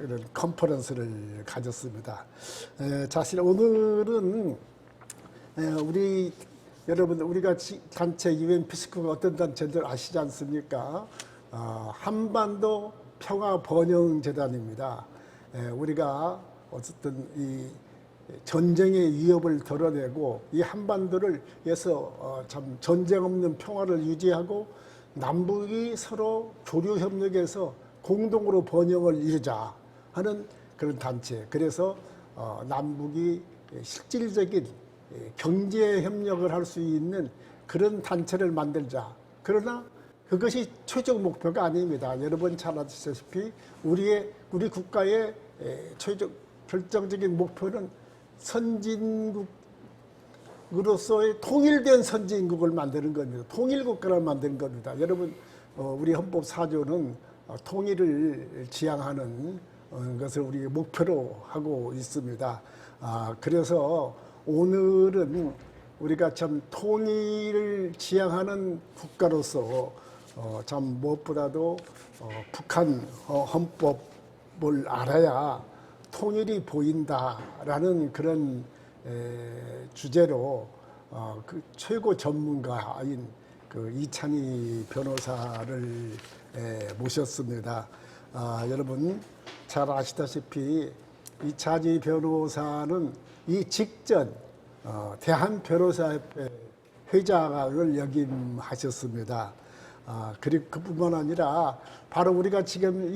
이런 컨퍼런스를 가졌습니다. 사실 오늘은 우리 여러분 우리가 단체 UN 피스코가 어떤 단체인지 아시지 않습니까? 한반도 평화 번영 재단입니다. 우리가 어쨌든 이 전쟁의 위협을 덜어내고 이 한반도를 위해서 참 전쟁 없는 평화를 유지하고 남북이 서로 교류 협력해서 공동으로 번영을 이루자 하는 그런 단체. 그래서 남북이 실질적인 경제 협력을 할 수 있는 그런 단체를 만들자. 그러나 그것이 최종 목표가 아닙니다. 여러분 잘 아시다시피 우리 국가의 최종 결정적인 목표는 선진국으로서의 통일된 선진국을 만드는 겁니다. 통일국가를 만드는 겁니다. 여러분 우리 헌법 4조는 통일을 지향하는 것을 우리 목표로 하고 있습니다. 그래서 오늘은 우리가 참 통일을 지향하는 국가로서 참 무엇보다도 북한 헌법을 알아야 통일이 보인다라는 그런 주제로 그 최고 전문가인 그 이찬희 변호사를 모셨습니다. 여러분 잘 아시다시피 이찬희 변호사는 이 직전 대한변호사협회 회장을 역임하셨습니다. 그리고 그뿐만 아니라 바로 우리가 지금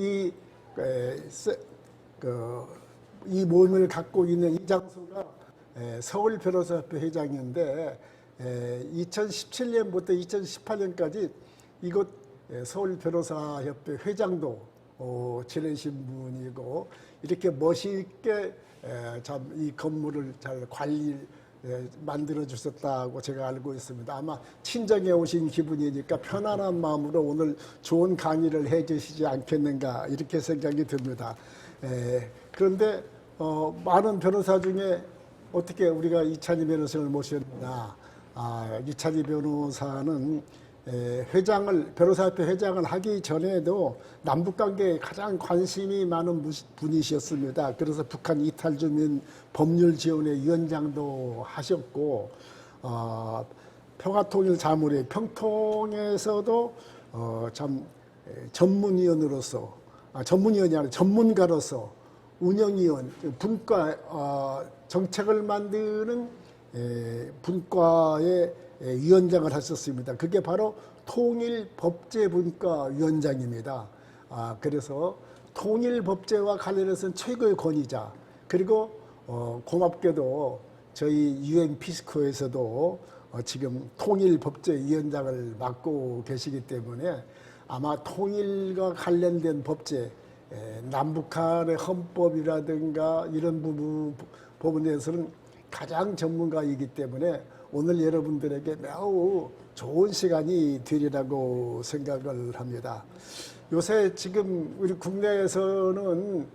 이 모임을 갖고 있는 이 장소가 서울변호사협회 회장인데 2017년부터 2018년까지 이곳 서울변호사협회 회장도 지내신 분이고 이렇게 멋있게 참 이 건물을 잘 만들어 주셨다고 제가 알고 있습니다. 아마 친정에 오신 기분이니까 편안한 마음으로 오늘 좋은 강의를 해 주시지 않겠는가 이렇게 생각이 듭니다. 그런데 많은 변호사 중에 어떻게 우리가 이찬희 변호사를 모셨느냐. 이찬희 변호사는 변호사협회 회장을 하기 전에도 남북관계에 가장 관심이 많은 분이셨습니다. 그래서 북한 이탈주민 법률지원회 위원장도 하셨고 평화통일자문회 평통에서도 참 전문위원이 아니라 전문가로서 운영위원 분과 정책을 만드는 분과의 위원장을 하셨습니다. 그게 바로 통일법제분과위원장입니다. 그래서 통일법제와 관련해서는 최고의 권위자, 그리고 고맙게도 저희 UN 피스코에서도 지금 통일법제위원장을 맡고 계시기 때문에 아마 통일과 관련된 법제, 남북한의 헌법이라든가 이런 부분에서는 가장 전문가이기 때문에 오늘 여러분들에게 매우 좋은 시간이 되리라고 생각을 합니다. 요새 지금 우리 국내에서는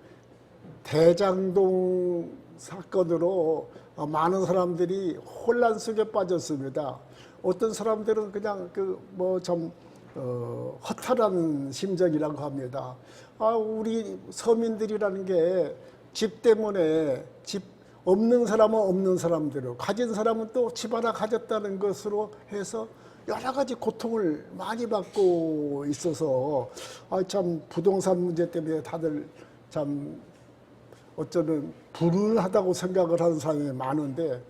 대장동 사건으로 많은 사람들이 혼란 속에 빠졌습니다. 어떤 사람들은 그냥 허탈한 심정이라고 합니다. 우리 서민들이라는 게 집 때문에 없는 사람은 없는 사람대로, 가진 사람은 또 집 하나 가졌다는 것으로 해서 여러 가지 고통을 많이 받고 있어서 참 부동산 문제 때문에 다들 참 어쩌면 불운하다고 생각을 하는 사람이 많은데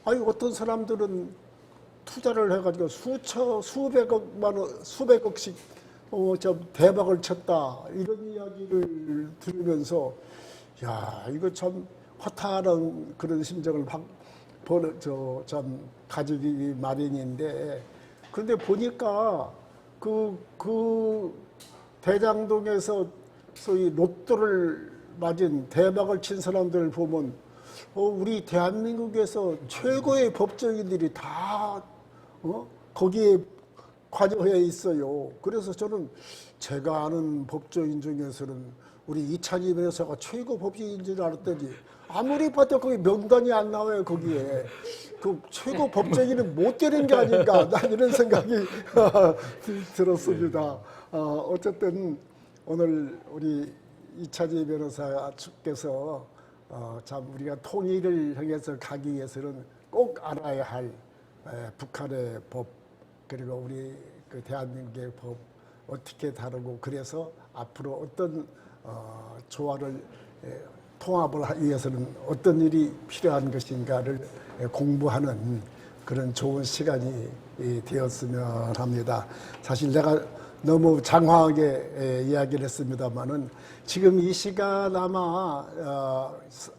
어떤 사람들은 투자를 해가지고 수백억씩 좀 대박을 쳤다 이런 이야기를 들으면서 이거 참 허탈한 그런 심정을 참 가지기 마련인데, 그런데 보니까 그 대장동에서 소위 로또를 맞은 대박을 친 사람들을 보면 우리 대한민국에서 최고의 법조인들이 다 거기에 관여해 있어요. 그래서 저는 제가 아는 법조인 중에서는 우리 이찬희 변호사가 최고 법조인인 줄 알았더니 아무리 봐도 거기 명단이 안 나와요. 거기에 그 최고 법조인은 못 되는 게 아닌가, 난 이런 생각이 들었습니다. 어쨌든 오늘 우리 이차지 변호사께서 참 우리가 통일을 향해서 가기 위해서는 꼭 알아야 할 북한의 법 그리고 우리 그 대한민국의 법 어떻게 다루고 그래서 앞으로 어떤 조화를 통합을 하기 위해서는 어떤 일이 필요한 것인가를 공부하는 그런 좋은 시간이 되었으면 합니다. 사실 제가 너무 장황하게 이야기를 했습니다만은 지금 이 시간 아마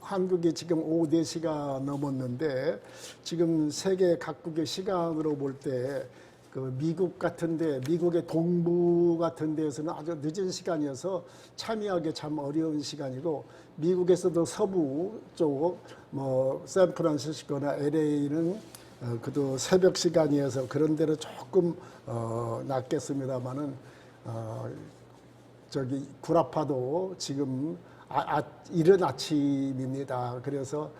한국이 지금 오후 4시가 넘었는데 지금 세계 각국의 시간으로 볼 때 그 미국 같은데 미국의 동부 같은 데에서는 아주 늦은 시간이어서 참여하기 참 어려운 시간이고 미국에서도 서부 쪽 뭐 샌프란시스코나 LA는 그도 새벽 시간이어서 그런 데로 조금 낮겠습니다만은 저기 구라파도 지금 이른 아침입니다. 그래서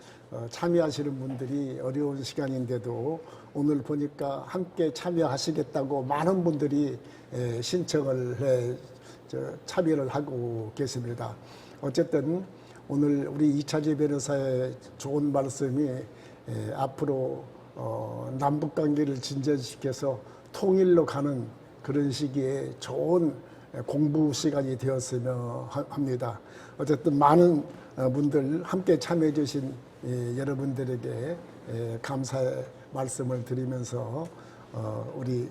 참여하시는 분들이 어려운 시간인데도 오늘 보니까 함께 참여하시겠다고 많은 분들이 신청을 해 참여를 하고 계십니다. 어쨌든 오늘 우리 이차지 변호사의 좋은 말씀이 앞으로 남북관계를 진전시켜서 통일로 가는 그런 시기에 좋은 공부 시간이 되었으면 합니다. 어쨌든 많은 분들 함께 참여해 주신 여러분들에게 감사의 말씀을 드리면서 우리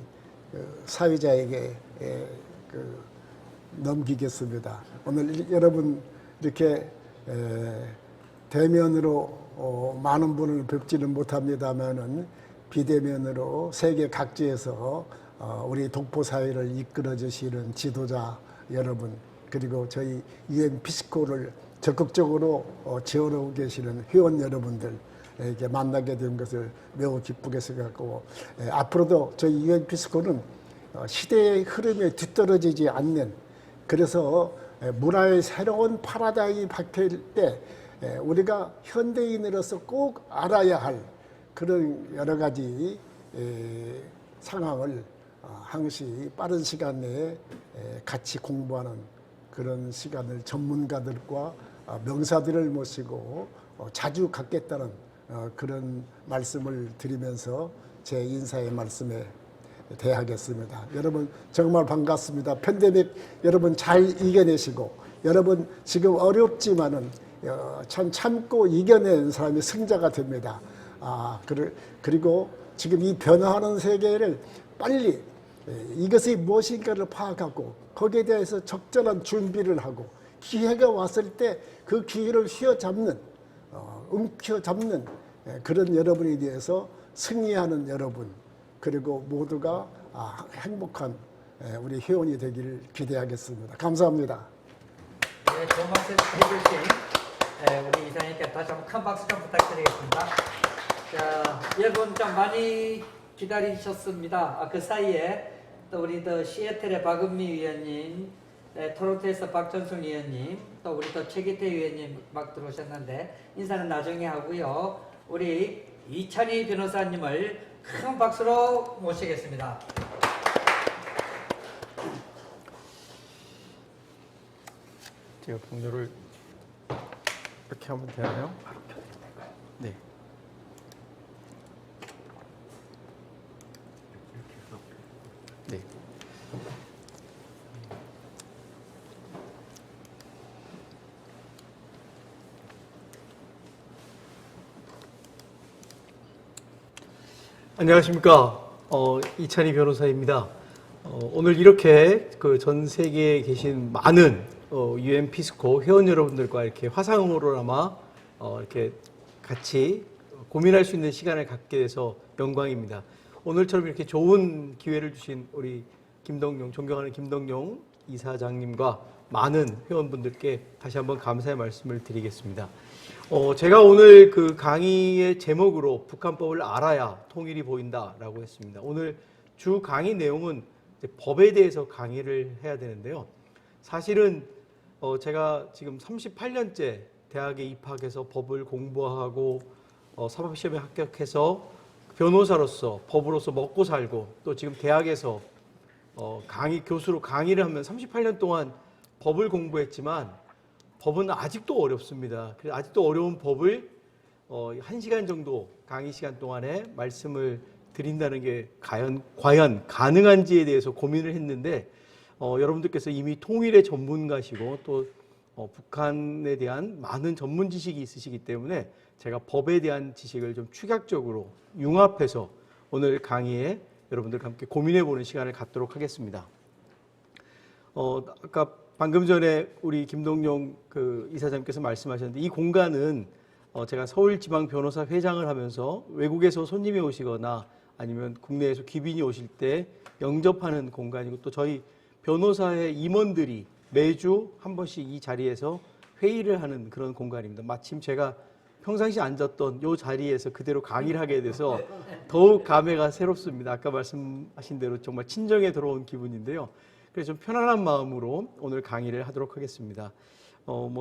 사회자에게 넘기겠습니다. 오늘 여러분 이렇게 대면으로 많은 분을 뵙지는 못합니다만은 비대면으로 세계 각지에서 우리 독보 사회를 이끌어 주시는 지도자 여러분 그리고 저희 UN 피스코를 적극적으로 지원하고 계시는 회원 여러분들에게 만나게 된 것을 매우 기쁘게 생각하고 앞으로도 저희 UN 피스코는 시대의 흐름에 뒤떨어지지 않는 그래서 문화의 새로운 파라다임이 바뀔 때 우리가 현대인으로서 꼭 알아야 할 그런 여러 가지 상황을 항시 빠른 시간 내에 같이 공부하는 그런 시간을 전문가들과 명사들을 모시고 자주 갖겠다는 그런 말씀을 드리면서 제 인사의 말씀에 대하겠습니다. 여러분 정말 반갑습니다. 팬데믹 여러분 잘 이겨내시고 여러분 지금 어렵지만은 참 참고 이겨낸 사람이 승자가 됩니다. 그리고 지금 이 변화하는 세계를 빨리 이것이 무엇인가를 파악하고 거기에 대해서 적절한 준비를 하고 기회가 왔을 때 그 기회를 휘어잡는 움켜잡는 그런 여러분에 대해서 승리하는 여러분 그리고 모두가 행복한 우리 회원이 되기를 기대하겠습니다. 감사합니다. 네, 좋은 말씀 해주신 우리 이사님께 다시 한번 큰 박수 좀 부탁드리겠습니다. 자, 여러분 좀 많이 기다리셨습니다. 그 사이에 또 우리 또 시애틀의 박은미 위원님, 토론토에서 박전순 위원님, 또 우리 또 최기태 위원님 막 들어오셨는데 인사는 나중에 하고요. 우리 이찬희 변호사님을 큰 박수로 모시겠습니다. 제가 동료를 이렇게 하면 되나요? 네. 네. 안녕하십니까. 이찬희 변호사입니다. 오늘 이렇게 그 전 세계에 계신 많은 UN 피스코 회원 여러분들과 이렇게 화상으로나마 이렇게 같이 고민할 수 있는 시간을 갖게 돼서 영광입니다. 오늘처럼 이렇게 좋은 기회를 주신 우리 김동용, 존경하는 김동용 이사장님과 많은 회원분들께 다시 한번 감사의 말씀을 드리겠습니다. 제가 오늘 그 강의의 제목으로 북한법을 알아야 통일이 보인다라고 했습니다. 오늘 주 강의 내용은 이제 법에 대해서 강의를 해야 되는데요. 사실은 제가 지금 38년째 대학에 입학해서 법을 공부하고 사법시험에 합격해서 변호사로서 법으로서 먹고 살고 또 지금 대학에서 교수로 강의를 하면 38년 동안 법을 공부했지만 법은 아직도 어렵습니다. 그래서 아직도 어려운 법을 1시간 정도 강의 시간 동안에 말씀을 드린다는 게 과연 가능한지에 대해서 고민을 했는데 여러분들께서 이미 통일의 전문가시고 또 북한에 대한 많은 전문 지식이 있으시기 때문에 제가 법에 대한 지식을 좀 축약적으로 융합해서 오늘 강의에 여러분들과 함께 고민해 보는 시간을 갖도록 하겠습니다. 아까 방금 전에 우리 김동용 그 이사장님께서 말씀하셨는데 이 공간은 제가 서울지방변호사 회장을 하면서 외국에서 손님이 오시거나 아니면 국내에서 귀빈이 오실 때 영접하는 공간이고 또 저희 변호사의 임원들이 매주 한 번씩 이 자리에서 회의를 하는 그런 공간입니다. 마침 제가 평상시 앉았던 이 자리에서 그대로 강의를 하게 돼서 더욱 감회가 새롭습니다. 아까 말씀하신 대로 정말 친정에 들어온 기분인데요. 그래서 좀 편안한 마음으로 오늘 강의를 하도록 하겠습니다.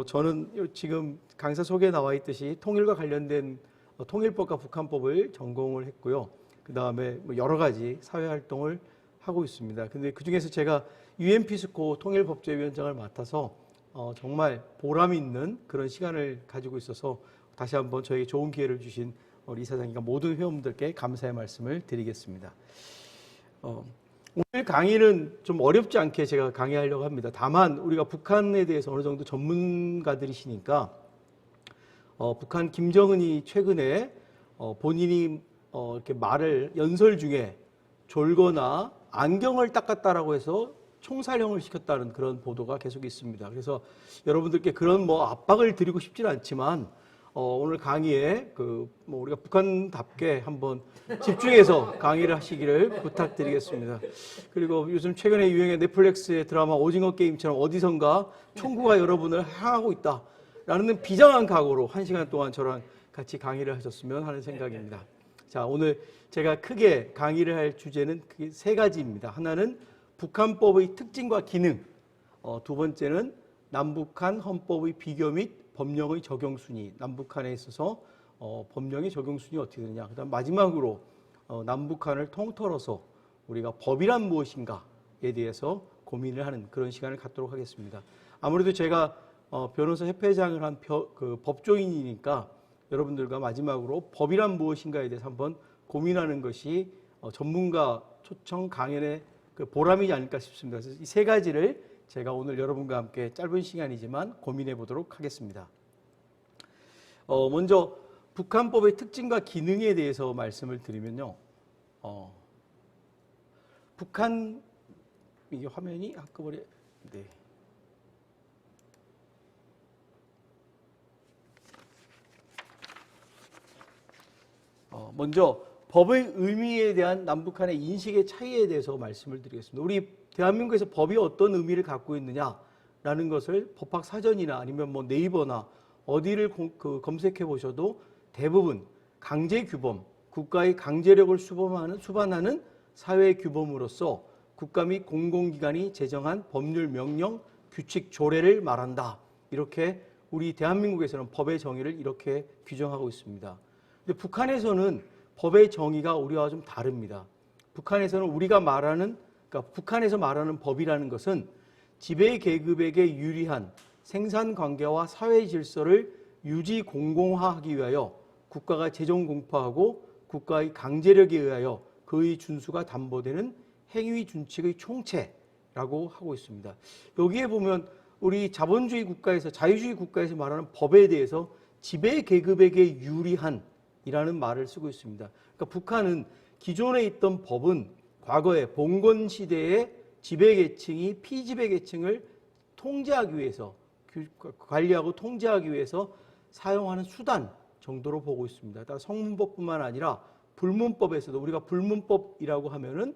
저는 지금 강사 소개에 나와 있듯이 통일과 관련된 통일법과 북한법을 전공을 했고요. 그 다음에 여러 가지 사회 활동을 하고 있습니다. 근데 그 중에서 제가 UN 피스코 통일법제위원장을 맡아서 정말 보람 있는 그런 시간을 가지고 있어서 다시 한번 저에게 좋은 기회를 주신 우리 이사장님과 모든 회원분들께 감사의 말씀을 드리겠습니다. 오늘 강의는 좀 어렵지 않게 제가 강의하려고 합니다. 다만 우리가 북한에 대해서 어느 정도 전문가들이시니까 북한 김정은이 최근에 본인이 이렇게 말을 연설 중에 졸거나 안경을 닦았다라고 해서 총살형을 시켰다는 그런 보도가 계속 있습니다. 그래서 여러분들께 그런 압박을 드리고 싶지는 않지만 오늘 강의에 우리가 북한답게 한번 집중해서 강의를 하시기를 부탁드리겠습니다. 그리고 요즘 최근에 유행의 넷플릭스의 드라마 오징어 게임처럼 어디선가 총구가 여러분을 향하고 있다라는 비장한 각오로 1시간 동안 저랑 같이 강의를 하셨으면 하는 생각입니다. 자, 오늘 제가 크게 강의를 할 주제는 크게 3가지입니다. 하나는 북한법의 특징과 기능, 두 번째는 남북한 헌법의 비교 및 법령의 적용 순위, 남북한에 있어서 법령의 적용 순위 어떻게 되느냐. 그다음 마지막으로 남북한을 통틀어서 우리가 법이란 무엇인가에 대해서 고민을 하는 그런 시간을 갖도록 하겠습니다. 아무래도 제가 변호사 협회장을 한 법조인이니까 여러분들과 마지막으로 법이란 무엇인가에 대해서 한번 고민하는 것이 전문가 초청 강연의 보람이지 않을까 싶습니다. 그래서 이 3가지를 제가 오늘 여러분과 함께 짧은 시간이지만 고민해 보도록 하겠습니다. 먼저 북한법의 특징과 기능에 대해서 말씀을 드리면요. 북한 이게 화면이 한꺼번에 네. 먼저 법의 의미에 대한 남북한의 인식의 차이에 대해서 말씀을 드리겠습니다. 우리 대한민국에서 법이 어떤 의미를 갖고 있느냐라는 것을 법학 사전이나 아니면 네이버나 어디를 검색해 보셔도 대부분 강제 규범, 국가의 강제력을 수반하는 사회 규범으로서 국가 및 공공기관이 제정한 법률, 명령, 규칙, 조례를 말한다. 이렇게 우리 대한민국에서는 법의 정의를 이렇게 규정하고 있습니다. 근데 북한에서는 법의 정의가 우리와 좀 다릅니다. 북한에서는 북한에서 말하는 법이라는 것은 지배 계급에게 유리한 생산 관계와 사회 질서를 유지 공공화하기 위하여 국가가 재정 공포하고 국가의 강제력에 의하여 그의 준수가 담보되는 행위 준칙의 총체라고 하고 있습니다. 여기에 보면 우리 자본주의 국가에서 자유주의 국가에서 말하는 법에 대해서 지배 계급에게 유리한 이라는 말을 쓰고 있습니다. 그러니까 북한은 기존에 있던 법은 과거에 봉건 시대의 지배계층이 피지배계층을 통제하기 위해서 관리하고 통제하기 위해서 사용하는 수단 정도로 보고 있습니다. 따라 성문법뿐만 아니라 불문법에서도 우리가 불문법이라고 하면은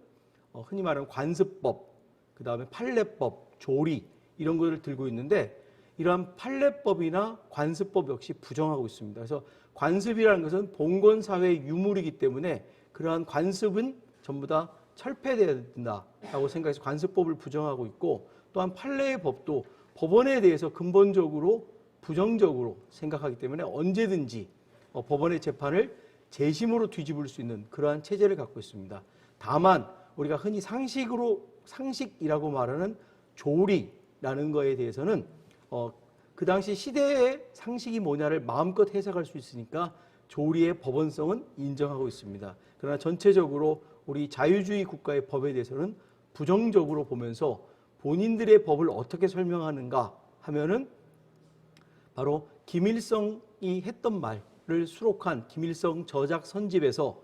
흔히 말하는 관습법, 그 다음에 판례법, 조리 이런 것을 들고 있는데 이러한 판례법이나 관습법 역시 부정하고 있습니다. 그래서 관습이라는 것은 봉건 사회의 유물이기 때문에 그러한 관습은 전부 다 철폐되어야 된다라고 생각해서 관습법을 부정하고 있고 또한 판례의 법도 법원에 대해서 근본적으로 부정적으로 생각하기 때문에 언제든지 법원의 재판을 재심으로 뒤집을 수 있는 그러한 체제를 갖고 있습니다. 다만 우리가 흔히 상식이라고 말하는 조리라는 거에 대해서는 그 당시 시대의 상식이 뭐냐를 마음껏 해석할 수 있으니까 조리의 법원성은 인정하고 있습니다. 그러나 전체적으로 우리 자유주의 국가의 법에 대해서는 부정적으로 보면서 본인들의 법을 어떻게 설명하는가 하면은 바로 김일성이 했던 말을 수록한 김일성 저작 선집에서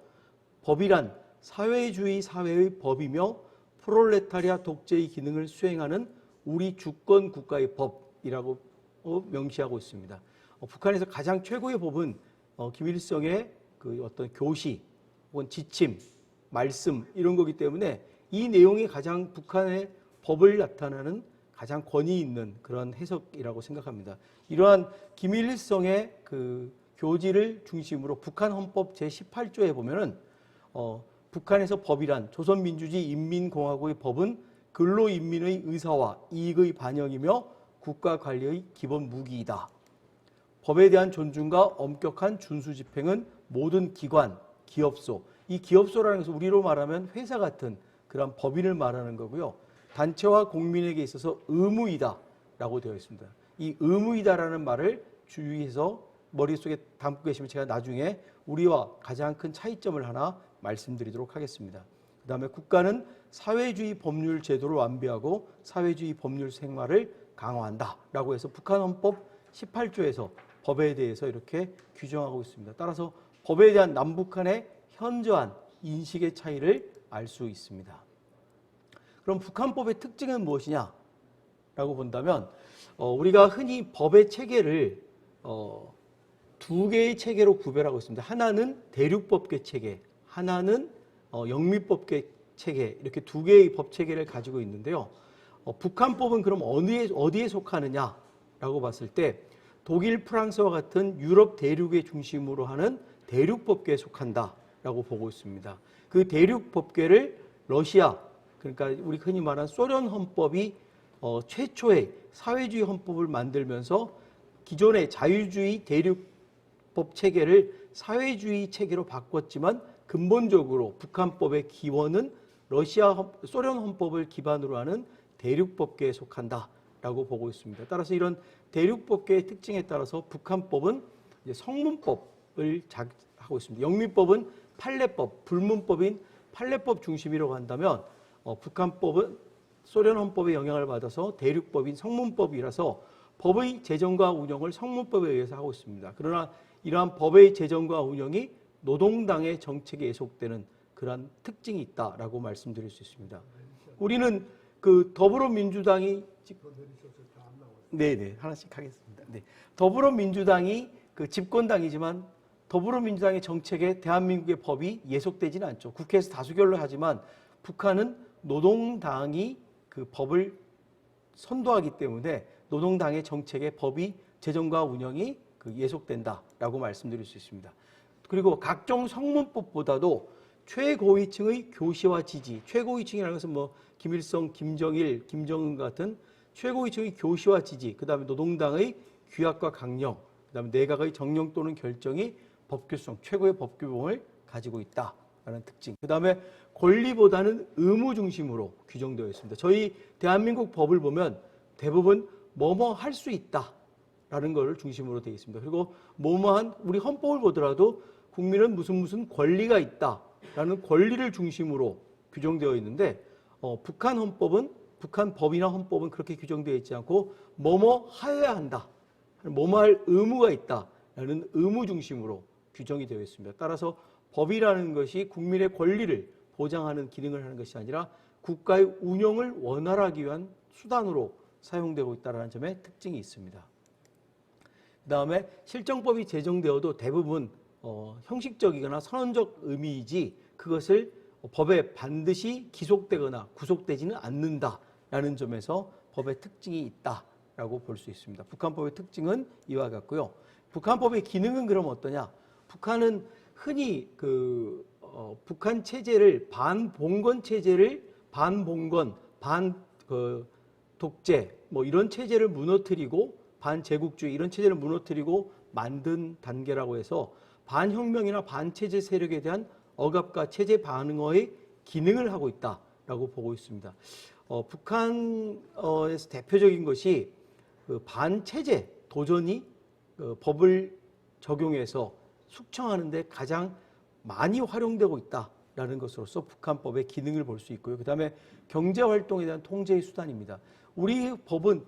법이란 사회주의 사회의 법이며 프롤레타리아 독재의 기능을 수행하는 우리 주권 국가의 법이라고 명시하고 있습니다. 북한에서 가장 최고의 법은 김일성의 그 어떤 교시 혹은 지침, 말씀 이런 거기 때문에 이 내용이 가장 북한의 법을 나타내는 가장 권위 있는 그런 해석이라고 생각합니다. 이러한 김일성의 그 교지를 중심으로 북한 헌법 제18조에 보면은 북한에서 법이란 조선민주주의 인민공화국의 법은 근로인민의 의사와 이익의 반영이며 국가 관리의 기본 무기이다. 법에 대한 존중과 엄격한 준수 집행은 모든 기관, 기업소, 이 기업소라는 것은 우리로 말하면 회사 같은 그런 법인을 말하는 거고요. 단체와 국민에게 있어서 의무이다라고 되어 있습니다. 이 의무이다라는 말을 주의해서 머릿속에 담고 계시면 제가 나중에 우리와 가장 큰 차이점을 하나 말씀드리도록 하겠습니다. 그 다음에 국가는 사회주의 법률 제도를 완비하고 사회주의 법률 생활을 강화한다라고 해서 북한 헌법 18조에서 법에 대해서 이렇게 규정하고 있습니다. 따라서 법에 대한 남북한의 현저한 인식의 차이를 알 수 있습니다. 그럼 북한법의 특징은 무엇이냐라고 본다면 우리가 흔히 법의 체계를 두 개의 체계로 구별하고 있습니다. 하나는 대륙법계 체계, 하나는 영미법계 체계, 이렇게 두 개의 법 체계를 가지고 있는데요. 북한법은 그럼 어디에 속하느냐라고 봤을 때 독일, 프랑스와 같은 유럽 대륙의 중심으로 하는 대륙법계에 속한다라고 보고 있습니다. 그 대륙법계를 러시아, 그러니까 우리 흔히 말하는 소련 헌법이 최초의 사회주의 헌법을 만들면서 기존의 자유주의 대륙법 체계를 사회주의 체계로 바꿨지만 근본적으로 북한법의 기원은 소련 헌법을 기반으로 하는 대륙법계에 속한다라고 보고 있습니다. 따라서 이런 대륙법계의 특징에 따라서 북한법은 이제 성문법을 하고 있습니다. 영미법은 판례법, 불문법인 판례법 중심이라고 한다면 북한법은 소련 헌법의 영향을 받아서 대륙법인 성문법이라서 법의 제정과 운영을 성문법에 의해서 하고 있습니다. 그러나 이러한 법의 제정과 운영이 노동당의 정책에 예속되는 그러한 특징이 있다라고 말씀드릴 수 있습니다. 우리는 그 더불어민주당이 네네 하나씩 하겠습니다. 네. 더불어민주당이 그 집권당이지만 더불어민주당의 정책에 대한민국의 법이 예속되지는 않죠. 국회에서 다수결로 하지만 북한은 노동당이 그 법을 선도하기 때문에 노동당의 정책에 법이 제정과 운영이 그 예속된다라고 말씀드릴 수 있습니다. 그리고 각종 성문법보다도 최고위층의 교시와 지지, 최고위층이라는 것은 뭐 김일성, 김정일, 김정은 같은 최고위층의 교시와 지지, 그 다음에 노동당의 규약과 강령, 그 다음에 내각의 정령 또는 결정이 법규성, 최고의 법규범을 가지고 있다라는 특징. 그 다음에 권리보다는 의무 중심으로 규정되어 있습니다. 저희 대한민국 법을 보면 대부분 뭐뭐 할 수 있다라는 것을 중심으로 되어 있습니다. 그리고 뭐뭐한 우리 헌법을 보더라도 국민은 무슨 권리가 있다라는 권리를 중심으로 규정되어 있는데 북한 헌법은 북한 법이나 헌법은 그렇게 규정되어 있지 않고 뭐뭐 해야 한다, 뭐뭐 할 의무가 있다라는 의무 중심으로 규정이 되어 있습니다. 따라서 법이라는 것이 국민의 권리를 보장하는 기능을 하는 것이 아니라 국가의 운영을 원활하기 위한 수단으로 사용되고 있다는 점에 특징이 있습니다. 그 다음에 실정법이 제정되어도 대부분 형식적이거나 선언적 의미이지 그것을 법에 반드시 기속되거나 구속되지는 않는다라는 점에서 법의 특징이 있다라고 볼 수 있습니다. 북한법의 특징은 이와 같고요. 북한법의 기능은 그럼 어떠냐? 북한은 흔히 북한 체제를 반봉건 체제를 반봉건, 독재 뭐 이런 체제를 무너뜨리고 반제국주의 이런 체제를 무너뜨리고 만든 단계라고 해서 반혁명이나 반체제 세력에 대한 억압과 체제 반응의 기능을 하고 있다라고 보고 있습니다. 북한에서 대표적인 것이 그 반체제 도전이 법을 적용해서 숙청하는 데 가장 많이 활용되고 있다라는 것으로서 북한법의 기능을 볼 수 있고요. 그다음에 경제활동에 대한 통제의 수단입니다. 우리 법은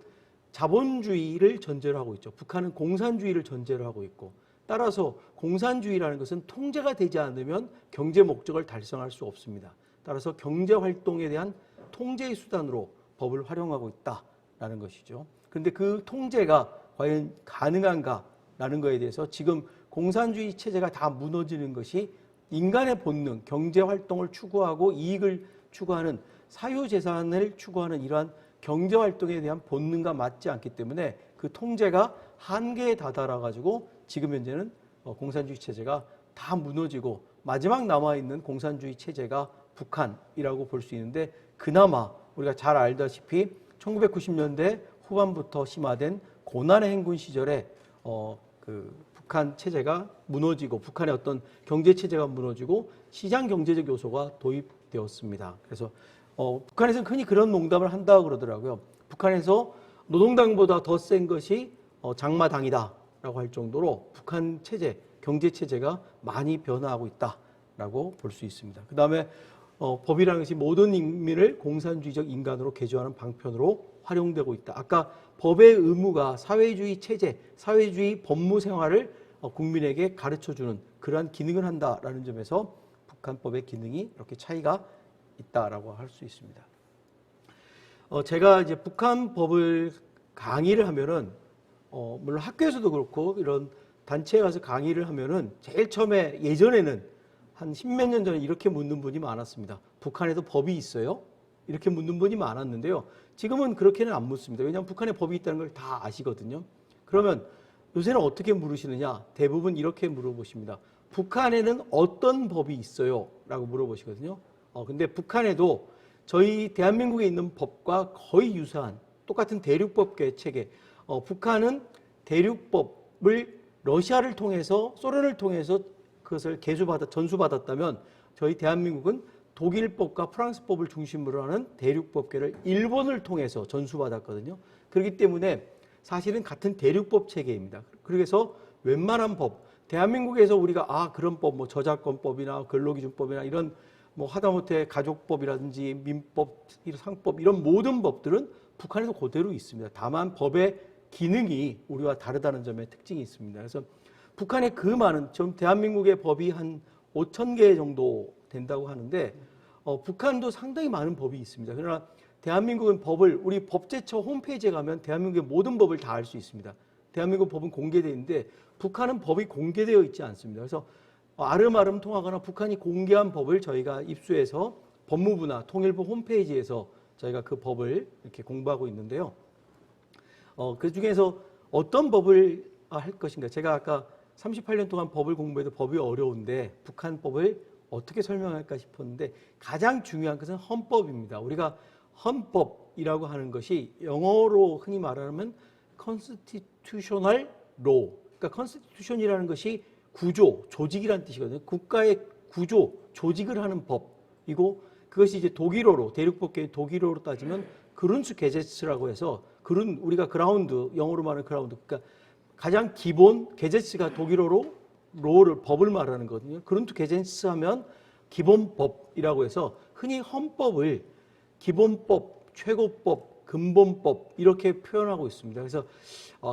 자본주의를 전제로 하고 있죠. 북한은 공산주의를 전제로 하고 있고, 따라서 공산주의라는 것은 통제가 되지 않으면 경제 목적을 달성할 수 없습니다. 따라서 경제활동에 대한 통제의 수단으로 법을 활용하고 있다라는 것이죠. 그런데 그 통제가 과연 가능한가라는 것에 대해서 지금 공산주의 체제가 다 무너지는 것이 인간의 본능, 경제활동을 추구하고 이익을 추구하는 사유재산을 추구하는 이러한 경제활동에 대한 본능과 맞지 않기 때문에 그 통제가 한계에 다다라가지고 지금 현재는 공산주의 체제가 다 무너지고 마지막 남아있는 공산주의 체제가 북한이라고 볼 수 있는데, 그나마 우리가 잘 알다시피 1990년대 후반부터 심화된 고난의 행군 시절에 그 북한 체제가 무너지고 북한의 어떤 경제 체제가 무너지고 시장 경제적 요소가 도입되었습니다. 그래서 북한에서는 흔히 그런 농담을 한다고 그러더라고요. 북한에서 노동당보다 더 센 것이 장마당이다라고 할 정도로 북한 체제, 경제 체제가 많이 변화하고 있다라고 볼 수 있습니다. 그 다음에 법이라는 것이 모든 인민을 공산주의적 인간으로 개조하는 방편으로 활용되고 있다. 아까 법의 의무가 사회주의 체제, 사회주의 법무 생활을 국민에게 가르쳐주는 그러한 기능을 한다라는 점에서 북한법의 기능이 이렇게 차이가 있다라고 할 수 있습니다. 제가 이제 북한법을 강의를 하면은 물론 학교에서도 그렇고 이런 단체에 가서 강의를 하면은 제일 처음에 예전에는 한 십몇 년 전에 이렇게 묻는 분이 많았습니다. 북한에도 법이 있어요? 이렇게 묻는 분이 많았는데요. 지금은 그렇게는 안 묻습니다. 왜냐하면 북한에 법이 있다는 걸 다 아시거든요. 그러면 요새는 어떻게 물으시느냐? 대부분 이렇게 물어보십니다. 북한에는 어떤 법이 있어요? 라고 물어보시거든요. 근데 북한에도 저희 대한민국에 있는 법과 거의 유사한 똑같은 대륙법계 체계. 북한은 대륙법을 러시아를 통해서, 소련을 통해서 그것을 전수받았다면 저희 대한민국은 독일법과 프랑스법을 중심으로 하는 대륙법계를 일본을 통해서 전수받았거든요. 그렇기 때문에 사실은 같은 대륙법 체계입니다. 그래서 웬만한 법, 대한민국에서 우리가 그런 법, 뭐 저작권법이나 근로기준법이나 이런 뭐 하다못해 가족법이라든지 민법, 상법 이런 모든 법들은 북한에도 그대로 있습니다. 다만 법의 기능이 우리와 다르다는 점에 특징이 있습니다. 그래서 북한의 그 많은, 지금 대한민국의 법이 한 5,000개 정도 된다고 하는데 북한도 상당히 많은 법이 있습니다. 그러나 대한민국은 법을, 우리 법제처 홈페이지에 가면 대한민국의 모든 법을 다 알 수 있습니다. 대한민국 법은 공개되어 있는데 북한은 법이 공개되어 있지 않습니다. 그래서 아름아름 통하거나 북한이 공개한 법을 저희가 입수해서 법무부나 통일부 홈페이지에서 저희가 그 법을 이렇게 공부하고 있는데요. 그 중에서 어떤 법을 할 것인가. 제가 아까 38년 동안 법을 공부해도 법이 어려운데 북한 법을 어떻게 설명할까 싶었는데 가장 중요한 것은 헌법입니다. 우리가 헌법이라고 하는 것이 영어로 흔히 말하면 constitutional law. 그러니까 constitution이라는 것이 구조, 조직이라는 뜻이거든요. 국가의 구조, 조직을 하는 법이고 그것이 이제 독일어로, 대륙법계의 독일어로 따지면 그룬츠게제츠라고 해서 우리가 그라운드, 영어로 말하는 그라운드, 그러니까 가장 기본, 게제츠가 독일어로 로를, 법을 말하는 거거든요. 그룬츠게제츠 하면 기본법이라고 해서 흔히 헌법을 기본법, 최고법, 근본법 이렇게 표현하고 있습니다. 그래서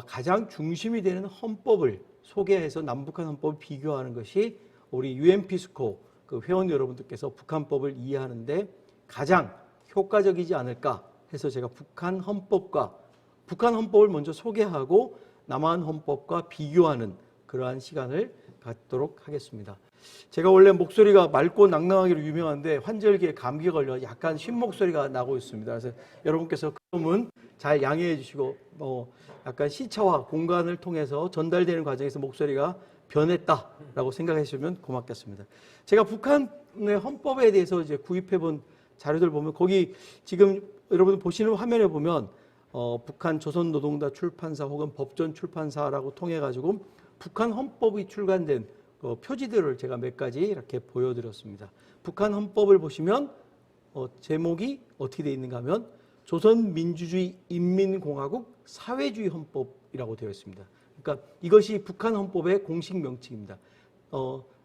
가장 중심이 되는 헌법을 소개해서 남북한 헌법을 비교하는 것이 우리 UN 피스코 그 회원 여러분들께서 북한법을 이해하는데 가장 효과적이지 않을까 해서 제가 북한 헌법을 먼저 소개하고 남한 헌법과 비교하는 그러한 시간을 갖도록 하겠습니다. 제가 원래 목소리가 맑고 낭낭하기로 유명한데 환절기에 감기 걸려 약간 쉰 목소리가 나고 있습니다. 그래서 여러분께서 그 점은 잘 양해해 주시고 약간 시차와 공간을 통해서 전달되는 과정에서 목소리가 변했다라고 생각해 주시면 고맙겠습니다. 제가 북한의 헌법에 대해서 이제 구입해 본 자료들 보면 거기 지금 여러분 보시는 화면에 보면 북한 조선노동당 출판사 혹은 법전 출판사라고 통해 가지고 북한 헌법이 출간된 표지들을 제가 몇 가지 이렇게 보여드렸습니다. 북한 헌법을 보시면 제목이 어떻게 되어 있는가 하면 조선민주주의 인민공화국 사회주의 헌법이라고 되어 있습니다. 그러니까 이것이 북한 헌법의 공식 명칭입니다.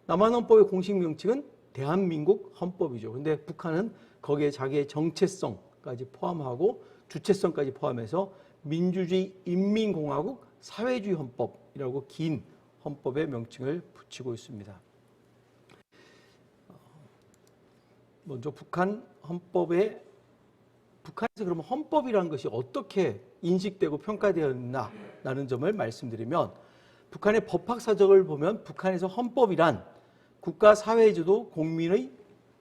남한 헌법의 공식 명칭은 대한민국 헌법이죠. 근데 북한은 거기에 자기의 정체성까지 포함하고 주체성까지 포함해서 민주주의 인민공화국 사회주의 헌법이라고 긴 헌법의 명칭을 붙이고 있습니다. 먼저 북한 헌법에 북한에서 그러면 헌법이라는 것이 어떻게 인식되고 평가되었나라는 점을 말씀드리면 북한의 법학사적을 보면 북한에서 헌법이란 국가 사회주도 공민의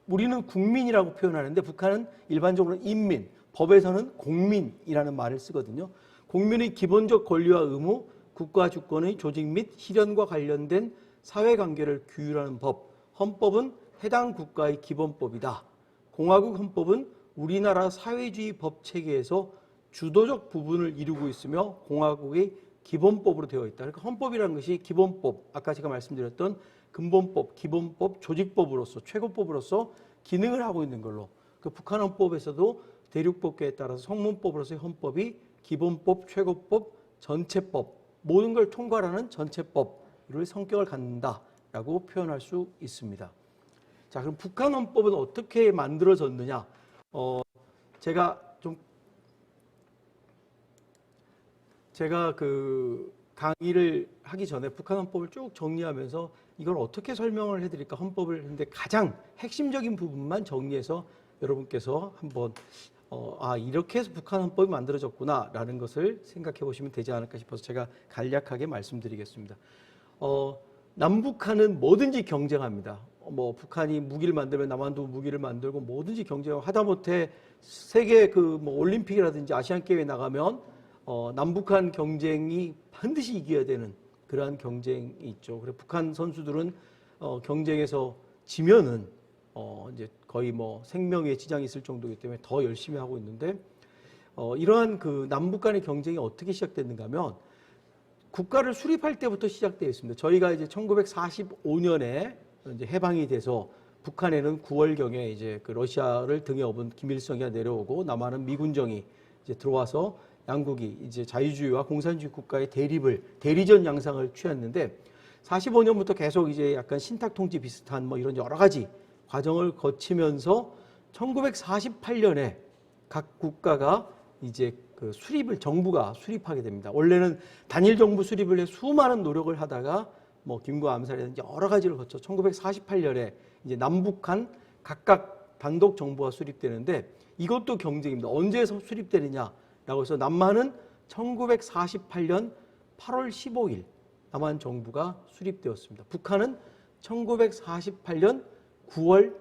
우리는 국민이라고 표현하는데 북한은 일반적으로 인민, 법에서는 공민이라는 말을 쓰거든요. 국민의 기본적 권리와 의무, 국가 주권의 조직 및 실현과 관련된 사회관계를 규율하는 법, 헌법은 해당 국가의 기본법이다. 공화국 헌법은 우리나라 사회주의 법 체계에서 주도적 부분을 이루고 있으며 공화국의 기본법으로 되어 있다. 그러니까 헌법이라는 것이 기본법, 아까 제가 말씀드렸던 근본법, 기본법, 조직법으로서 최고법으로서 기능을 하고 있는 걸로 그 북한 헌법에서도 대륙법계에 따라서 성문법으로서의 헌법이 기본법, 최고법, 전체법 모든 걸 통괄하는 전체법을 성격을 갖는다라고 표현할 수 있습니다. 자, 그럼 북한 헌법은 어떻게 만들어졌느냐? 제가 그 강의를 하기 전에 북한 헌법을 쭉 정리하면서 이걸 어떻게 설명을 해드릴까 헌법을 했는데 가장 핵심적인 부분만 정리해서 여러분께서 한번 이렇게 해서 북한 헌법이 만들어졌구나라는 것을 생각해 보시면 되지 않을까 싶어서 제가 간략하게 말씀드리겠습니다. 남북한은 뭐든지 경쟁합니다. 북한이 무기를 만들면 남한도 무기를 만들고 뭐든지 경쟁하고 하다못해 세계 올림픽이라든지 아시안 게임에 나가면 남북한 경쟁이 반드시 이겨야 되는 그러한 경쟁이 있죠. 그래서 북한 선수들은 경쟁에서 지면은 이제 거의 생명에 지장이 있을 정도이기 때문에 더 열심히 하고 있는데 이러한 그 남북 간의 경쟁이 어떻게 시작됐는가 하면 국가를 수립할 때부터 시작되어 있습니다. 저희가 이제 1945년에 이제 해방이 돼서 북한에는 9월경에 이제 그 러시아를 등에 업은 김일성이 내려오고 남한은 미군정이 이제 들어와서 양국이 이제 자유주의와 공산주의 국가의 대리전 양상을 취했는데 45년부터 계속 이제 약간 신탁 통치 비슷한 이런 여러 가지 과정을 거치면서 1948년에 각 국가가 이제 그 정부가 수립하게 됩니다. 원래는 단일 정부 수립을 위해 수많은 노력을 하다가 김구 암살이라든지 여러 가지를 거쳐 1948년에 이제 남북한 각각 단독 정부가 수립되는데 이것도 경쟁입니다. 언제 수립되느냐라고 해서 남한은 1948년 8월 15일 남한 정부가 수립되었습니다. 북한은 1948년 9월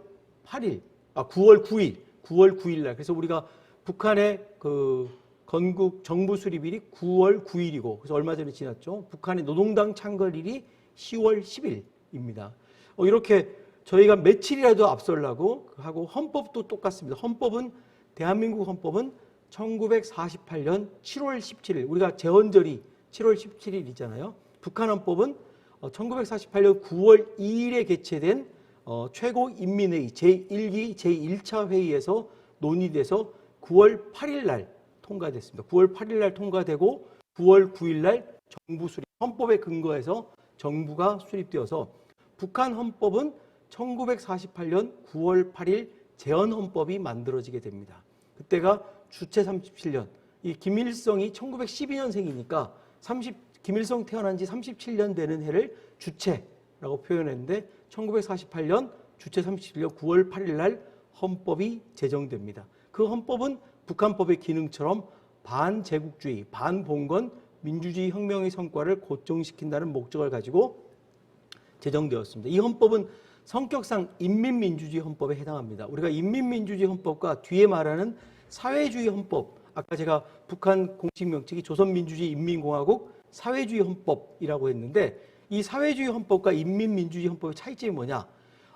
9일 날. 그래서 우리가 북한의 그 건국 정부 수립일이 9월 9일이고 그래서 얼마 전에 지났죠. 북한의 노동당 창건일이 10월 10일입니다. 이렇게 저희가 며칠이라도 앞서려고 하고 헌법도 똑같습니다. 대한민국 헌법은 1948년 7월 17일 우리가 제헌절이 7월 17일이잖아요. 북한 헌법은 1948년 9월 2일에 개최된 최고인민회의 제1기 제1차 회의에서 논의돼서 9월 8일 날 통과됐습니다. 9월 8일 날 통과되고 9월 9일 날 정부 수립 헌법에 근거해서 정부가 수립되어서 북한 헌법은 1948년 9월 8일 제헌헌법이 만들어지게 됩니다. 그때가 주체 37년. 이 김일성이 1912년생이니까 김일성 태어난 지 37년 되는 해를 주체라고 표현했는데 1948년 주체 37년 9월 8일 날 헌법이 제정됩니다. 그 헌법은 북한법의 기능처럼 반제국주의, 반봉건, 민주주의 혁명의 성과를 고정시킨다는 목적을 가지고 제정되었습니다. 이 헌법은 성격상 인민민주주의 헌법에 해당합니다. 우리가 인민민주주의 헌법과 뒤에 말하는 사회주의 헌법, 아까 제가 북한 공식 명칭이 조선민주주의 인민공화국 사회주의 헌법이라고 했는데 이 사회주의 헌법과 인민민주주의 헌법의 차이점이 뭐냐?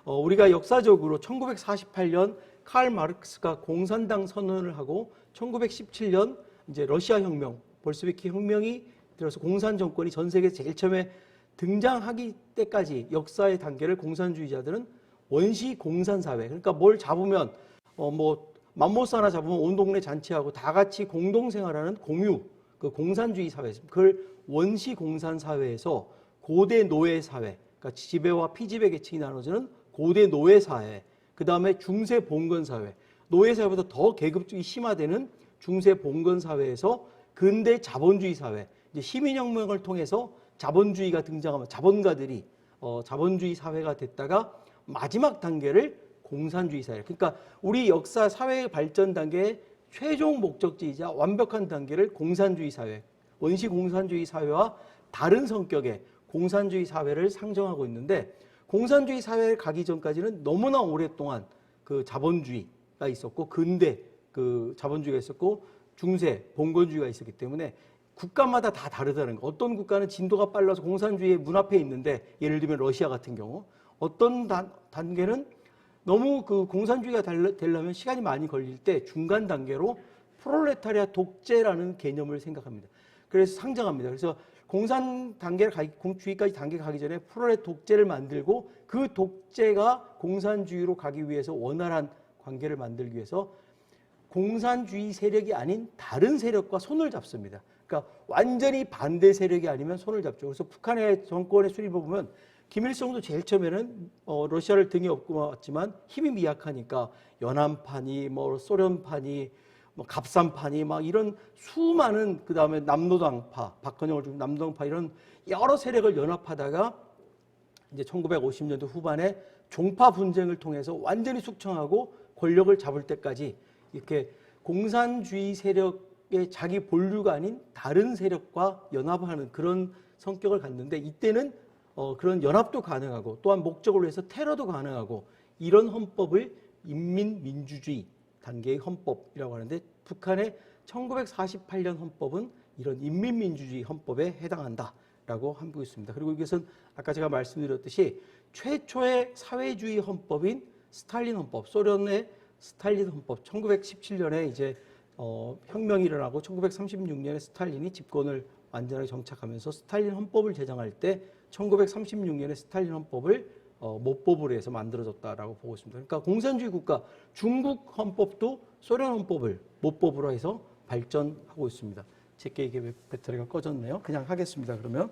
우리가 역사적으로 1948년 칼 마르크스가 공산당 선언을 하고 1917년 이제 러시아 혁명, 볼셰비키 혁명이 들어서 공산 정권이 전 세계에서 제일 처음에 등장하기 때까지 역사의 단계를 공산주의자들은 원시 공산사회, 그러니까 뭘 잡으면 맘모스 하나 잡으면 온 동네 잔치하고 다 같이 공동생활하는 공유, 그 공산주의 사회였습니다. 그걸 원시 공산 사회에서 고대 노예 사회, 그러니까 지배와 피지배 계층이 나눠지는 고대 노예 사회, 그 다음에 중세 봉건 사회, 노예 사회보다 더 계급주의 심화되는 중세 봉건 사회에서 근대 자본주의 사회, 이제 시민혁명을 통해서 자본주의가 등장하면 자본가들이 자본주의 사회가 됐다가 마지막 단계를 공산주의 사회. 그러니까 우리 역사 사회의 발전 단계의 최종 목적지이자 완벽한 단계를 공산주의 사회, 원시 공산주의 사회와 다른 성격의 공산주의 사회를 상정하고 있는데, 공산주의 사회에 가기 전까지는 너무나 오랫동안 그 자본주의가 있었고 근대 그 자본주의가 있었고 중세 봉건주의가 있었기 때문에 국가마다 다 다르다는 거. 어떤 국가는 진도가 빨라서 공산주의의 문 앞에 있는데, 예를 들면 러시아 같은 경우 어떤 단계는 너무 그 공산주의가 되려면 시간이 많이 걸릴 때 중간 단계로 프롤레타리아 독재라는 개념을 생각합니다. 그래서 상정합니다. 그래서 공산 단계를 공주의까지 단계 가기 전에 프롤레 독재를 만들고 그 독재가 공산주의로 가기 위해서 원활한 관계를 만들기 위해서 공산주의 세력이 아닌 다른 세력과 손을 잡습니다. 그러니까 완전히 반대 세력이 아니면 손을 잡죠. 그래서 북한의 정권의 수립을 보면 김일성도 제일 처음에는 러시아를 등에 업고 왔지만 힘이 미약하니까 연안파니 뭐 소련파니 뭐 갑산파니 막 이런 수많은, 그 다음에 남노당파, 박헌영을 중심 남노당파 이런 여러 세력을 연합하다가 이제 1950년대 후반에 종파 분쟁을 통해서 완전히 숙청하고 권력을 잡을 때까지 이렇게 공산주의 세력의 자기 본류가 아닌 다른 세력과 연합하는 그런 성격을 갖는데, 이때는 그런 연합도 가능하고 또한 목적을 위해서 테러도 가능하고, 이런 헌법을 인민민주주의 단계의 헌법이라고 하는데, 북한의 1948년 헌법은 이런 인민민주주의 헌법에 해당한다라고 하고 있습니다. 그리고 이것은 아까 제가 말씀드렸듯이 최초의 사회주의 헌법인 스탈린 헌법, 소련의 스탈린 헌법, 1917년에 이제 혁명이 일어나고 1936년에 스탈린이 집권을 완전하게 정착하면서 스탈린 헌법을 제정할 때 1936년에 스탈린 헌법을 모법으로 해서 만들어졌다라고 보고 있습니다. 그러니까 공산주의 국가 중국 헌법도 소련 헌법을 모법으로 해서 발전하고 있습니다. 제게 이게 배터리가 꺼졌네요. 그냥 하겠습니다. 그러면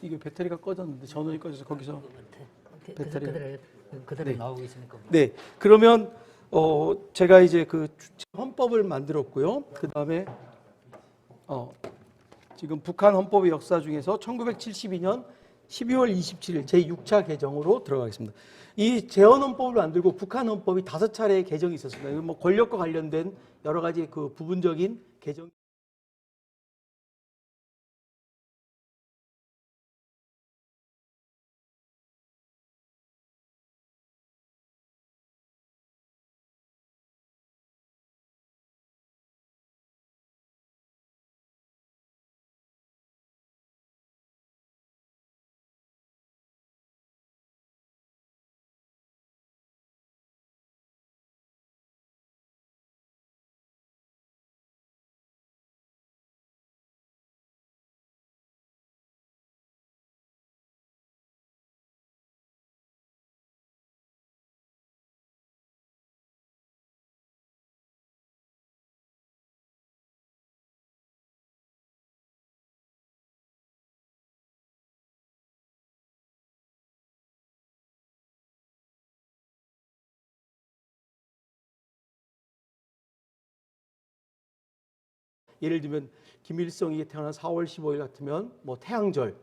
이게 배터리가 꺼졌는데 전원이 꺼져서 거기서 배터리 그대로 네. 나오고 있으니까. 네. 그러면 제가 이제 그 헌법을 만들었고요. 그 다음에 지금 북한 헌법의 역사 중에서 1972년 12월 27일 제6차 개정으로 들어가겠습니다. 이 재헌헌법을 만들고 북한 헌법이 5차례의 개정이 있었습니다. 이거 뭐 권력과 관련된 여러 가지 그 부분적인 개정. 예를 들면 김일성이 태어난 4월 15일 같으면 뭐 태양절,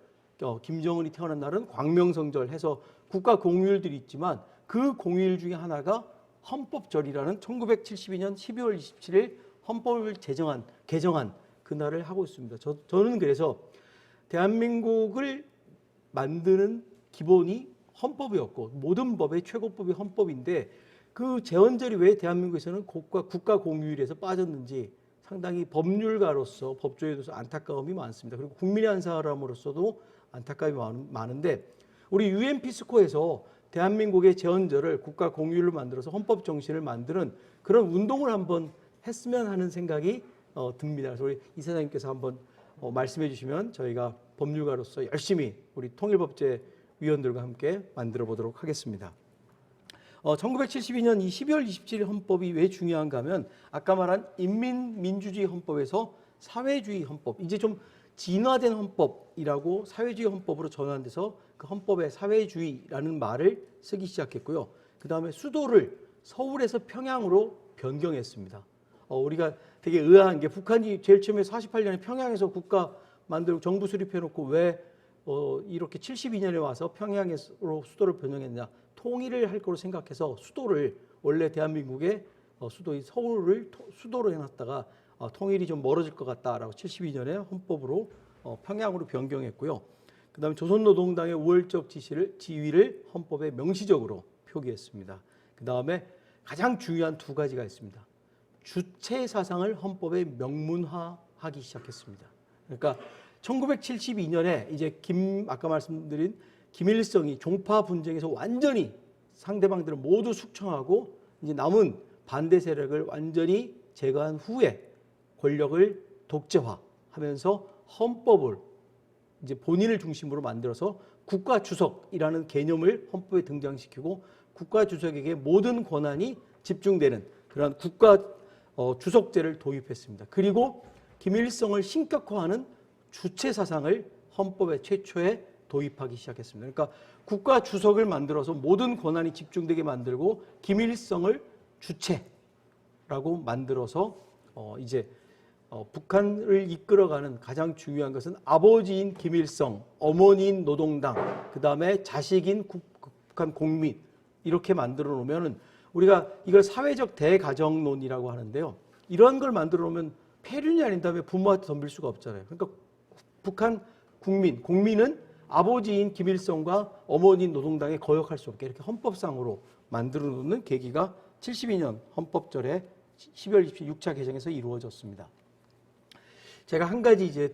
김정은이 태어난 날은 광명성절 해서 국가 공휴일들이 있지만 그 공휴일 중에 하나가 헌법절이라는 1972년 12월 27일 헌법을 개정한 그날을 하고 있습니다. 저는 그래서 대한민국을 만드는 기본이 헌법이었고 모든 법의 최고법이 헌법인데, 그 제헌절이 왜 대한민국에서는 국가 공휴일에서 빠졌는지 상당히 법률가로서 법조에 대해서 안타까움이 많습니다. 그리고 국민의 한 사람으로서도 안타까움이 많은데, 우리 UN 피스코에서 대한민국의 제헌절을 국가 공휴일로 만들어서 헌법 정신을 만드는 그런 운동을 한번 했으면 하는 생각이 듭니다. 그래서 우리 이사장님께서 한번 말씀해 주시면 저희가 법률가로서 열심히 우리 통일법제 위원들과 함께 만들어 보도록 하겠습니다. 1972년 이 12월 27일 헌법이 왜 중요한가 하면 아까 말한 인민민주주의 헌법에서 사회주의 헌법, 이제 좀 진화된 헌법이라고 사회주의 헌법으로 전환돼서 그 헌법에 사회주의라는 말을 쓰기 시작했고요. 그 다음에 수도를 서울에서 평양으로 변경했습니다. 우리가 되게 의아한 게 북한이 제일 처음에 48년에 평양에서 국가 만들고 정부 수립해놓고 왜 이렇게 72년에 와서 평양으로 수도를 변경했냐. 통일을 할 거로 생각해서 수도를 원래 대한민국의 수도인 서울을 수도로 해놨다가 통일이 좀 멀어질 것 같다라고 72년에 헌법으로 평양으로 변경했고요. 그다음에 조선노동당의 우월적 지위를 헌법에 명시적으로 표기했습니다. 그다음에 가장 중요한 두 가지가 있습니다. 주체 사상을 헌법에 명문화하기 시작했습니다. 그러니까 1972년에 이제 아까 말씀드린 김일성이 종파 분쟁에서 완전히 상대방들을 모두 숙청하고 이제 남은 반대 세력을 완전히 제거한 후에 권력을 독재화하면서 헌법을 이제 본인을 중심으로 만들어서 국가 주석이라는 개념을 헌법에 등장시키고 국가 주석에게 모든 권한이 집중되는 그런 국가 주석제를 도입했습니다. 그리고 김일성을 신격화하는 주체 사상을 헌법에 최초에 도입하기 시작했습니다. 그러니까 국가 주석을 만들어서 모든 권한이 집중되게 만들고 김일성을 주체라고 만들어서 이제 북한을 이끌어가는 가장 중요한 것은 아버지인 김일성, 어머니인 노동당, 그 다음에 자식인 북한 국민 이렇게 만들어 놓으면 우리가 이걸 사회적 대가정론이라고 하는데요. 이런 걸 만들어 놓으면 폐륜이 아닌 다음에 부모한테 덤빌 수가 없잖아요. 그러니까 북한 국민은 아버지인 김일성과 어머니인 노동당에 거역할 수 없게 이렇게 헌법상으로 만들어 놓는 계기가 72년 헌법절에 12월 27일 6차 개정에서 이루어졌습니다. 제가 한 가지 이제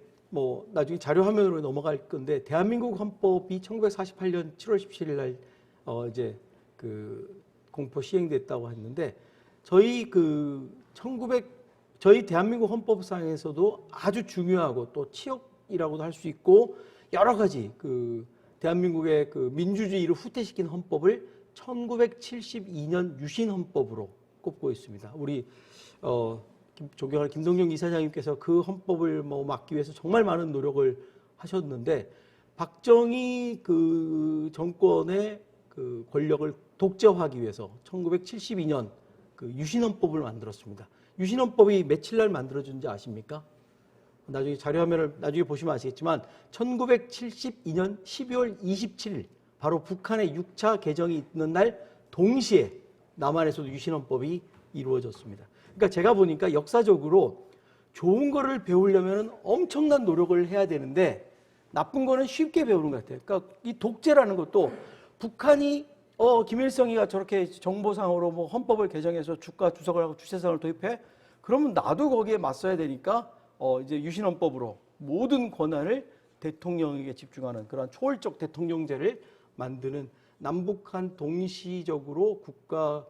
나중에 자료 화면으로 넘어갈 건데 대한민국 헌법이 1948년 7월 17일 날 이제 그 공포 시행됐다고 했는데 저희 대한민국 헌법상에서도 아주 중요하고 또 치욕이라고도 할 수 있고 여러 가지 대한민국의 민주주의를 후퇴시킨 헌법을 1972년 유신 헌법으로 꼽고 있습니다. 우리 존경하는 김동영 이사장님께서 그 헌법을 막기 위해서 정말 많은 노력을 하셨는데 박정희 정권의 권력을 독재화하기 위해서 1972년 유신헌법을 만들었습니다. 유신헌법이 며칠 날 만들어진지 아십니까? 나중에 자료 화면을 나중에 보시면 아시겠지만 1972년 12월 27일 바로 북한의 6차 개정이 있는 날 동시에 남한에서도 유신헌법이 이루어졌습니다. 그러니까 제가 보니까 역사적으로 좋은 거를 배우려면 엄청난 노력을 해야 되는데 나쁜 거는 쉽게 배우는 것 같아요. 그러니까 이 독재라는 것도 북한이 김일성이가 저렇게 정보상으로 헌법을 개정해서 국가 주석을 하고 주체사상을 도입해? 그러면 나도 거기에 맞서야 되니까 이제 유신헌법으로 모든 권한을 대통령에게 집중하는 그런 초월적 대통령제를 만드는 남북한 동시적으로 국가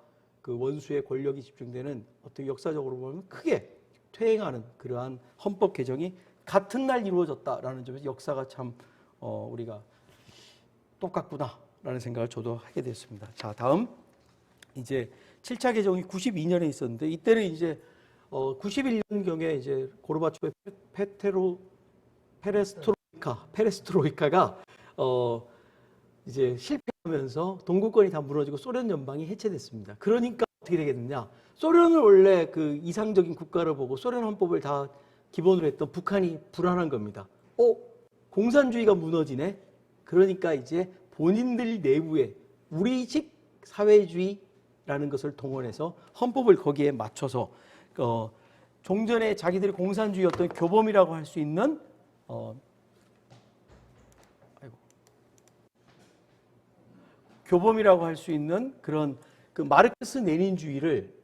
원수의 권력이 집중되는 어떻게 역사적으로 보면 크게 퇴행하는 그러한 헌법 개정이 같은 날 이루어졌다라는 점에서 역사가 참 우리가 똑같구나라는 생각을 저도 하게 됐습니다. 자, 다음 이제 7차 개정이 92년에 있었는데 이때는 이제 91년경에 이제 고르바초프의 페레스트로이카가 이제 실패하면서 동구권이 다 무너지고 소련 연방이 해체됐습니다. 그러니까 어떻게 되겠느냐? 소련을 원래 이상적인 국가로 보고 소련 헌법을 다 기본으로 했던 북한이 불안한 겁니다. 공산주의가 무너지네? 그러니까 이제 본인들 내부에 우리식 사회주의라는 것을 동원해서 헌법을 거기에 맞춰서 종전에 자기들이 공산주의였던 교범이라고 할 수 있는 교범이라고 할 수 있는 그런 마르크스 레닌주의를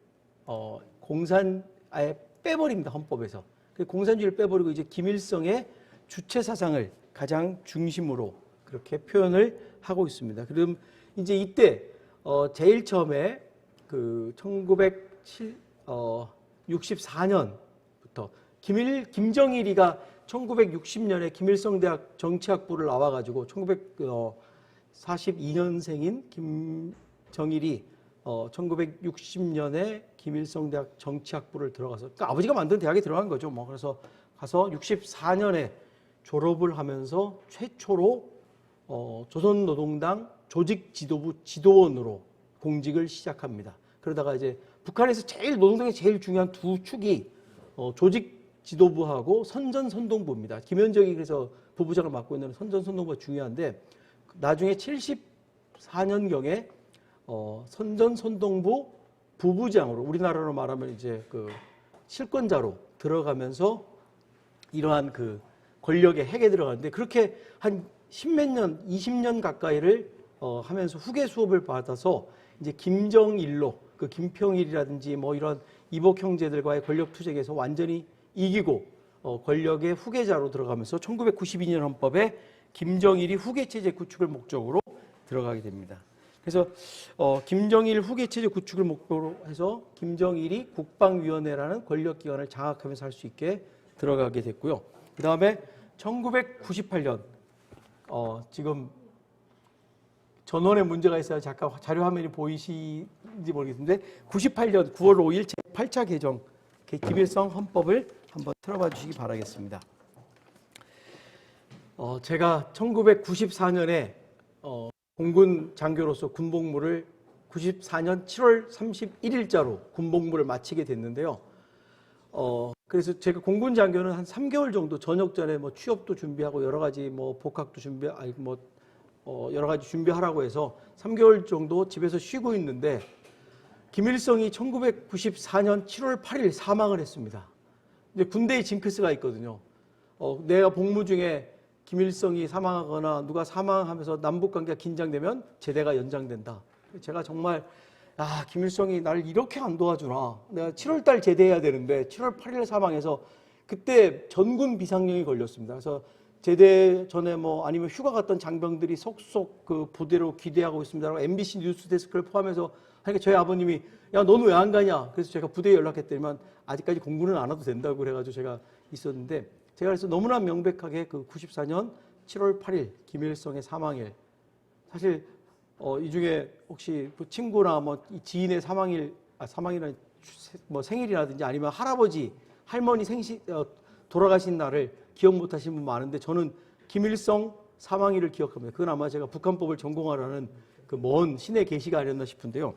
아예 빼버립니다. 헌법에서. 공산주의를 빼버리고 이제 김일성의 주체 사상을 가장 중심으로 그렇게 표현을 하고 있습니다. 그럼 이제 이때 제일 처음에 1964년부터 김정일이가 1960년에 김일성 대학 정치학부를 나와가지고 1942년생인 김정일이 1960년에 김일성 대학 정치학부를 들어가서, 그러니까 아버지가 만든 대학에 들어간 거죠. 뭐 그래서 가서 64년에 졸업을 하면서 최초로 조선노동당 조직지도부 지도원으로 공직을 시작합니다. 그러다가 이제 북한에서 제일 노동당의 제일 중요한 두 축이 조직지도부하고 선전선동부입니다. 김현정이 그래서 부부장을 맡고 있는 선전선동부가 중요한데, 나중에 74년경에 선전선동부 부부장으로, 우리나라로 말하면 이제 그 실권자로 들어가면서 이러한 그 권력의 핵에 들어가는데, 그렇게 한 십몇 년, 20년 가까이를 하면서 후계 수업을 받아서 이제 김정일로, 그 김평일이라든지 뭐 이런 이복 형제들과의 권력 투쟁에서 완전히 이기고 권력의 후계자로 들어가면서 1992년 헌법에 김정일이 후계체제 구축을 목적으로 들어가게 됩니다. 그래서 김정일 후계체제 구축을 목표로 해서 김정일이 국방위원회라는 권력기관을 장악하면서 할 수 있게 들어가게 됐고요. 그 다음에 1998년 지금 전원에 문제가 있어야 잠깐 자료 화면이 보이시는지 모르겠는데, 98년 9월 5일 제8차 개정 김일성 헌법을 한번 틀어봐 주시기 바라겠습니다. 제가 1994년에 공군 장교로서 군복무를 94년 7월 31일자로 군복무를 마치게 됐는데요. 그래서 제가 공군 장교는 한 3개월 정도 전역 전에 뭐 취업도 준비하고 여러 가지 뭐 복학도 여러 가지 준비하라고 해서 3개월 정도 집에서 쉬고 있는데, 김일성이 1994년 7월 8일 사망을 했습니다. 이제 군대에 징크스가 있거든요. 내가 복무 중에 김일성이 사망하거나 누가 사망하면서 남북 관계가 긴장되면 제대가 연장된다. 제가 정말 김일성이 나를 이렇게 안 도와주나. 내가 7월 달 제대해야 되는데 7월 8일에 사망해서 그때 전군 비상령이 걸렸습니다. 그래서 제대 전에 뭐 아니면 휴가 갔던 장병들이 속속 그 부대로 기대하고 있습니다라고 MBC 뉴스 데스크를 포함해서 하니까 저희 아버님이 야 너는 왜 안 가냐. 그래서 제가 부대에 연락했더니만 아직까지 공부는 안 와도 된다고 그래가지고 제가 있었는데, 제가 그래서 너무나 명백하게 그 94년 7월 8일 김일성의 사망일, 사실 이 중에 혹시 뭐 친구나 뭐 지인의 사망이나 뭐 생일이라든지 아니면 할아버지 할머니 돌아가신 날을 기억 못하시는 분 많은데, 저는 김일성 사망일을 기억합니다. 그건 아마 제가 북한법을 전공하라는 그 먼 신의 계시가 아니었나 싶은데요.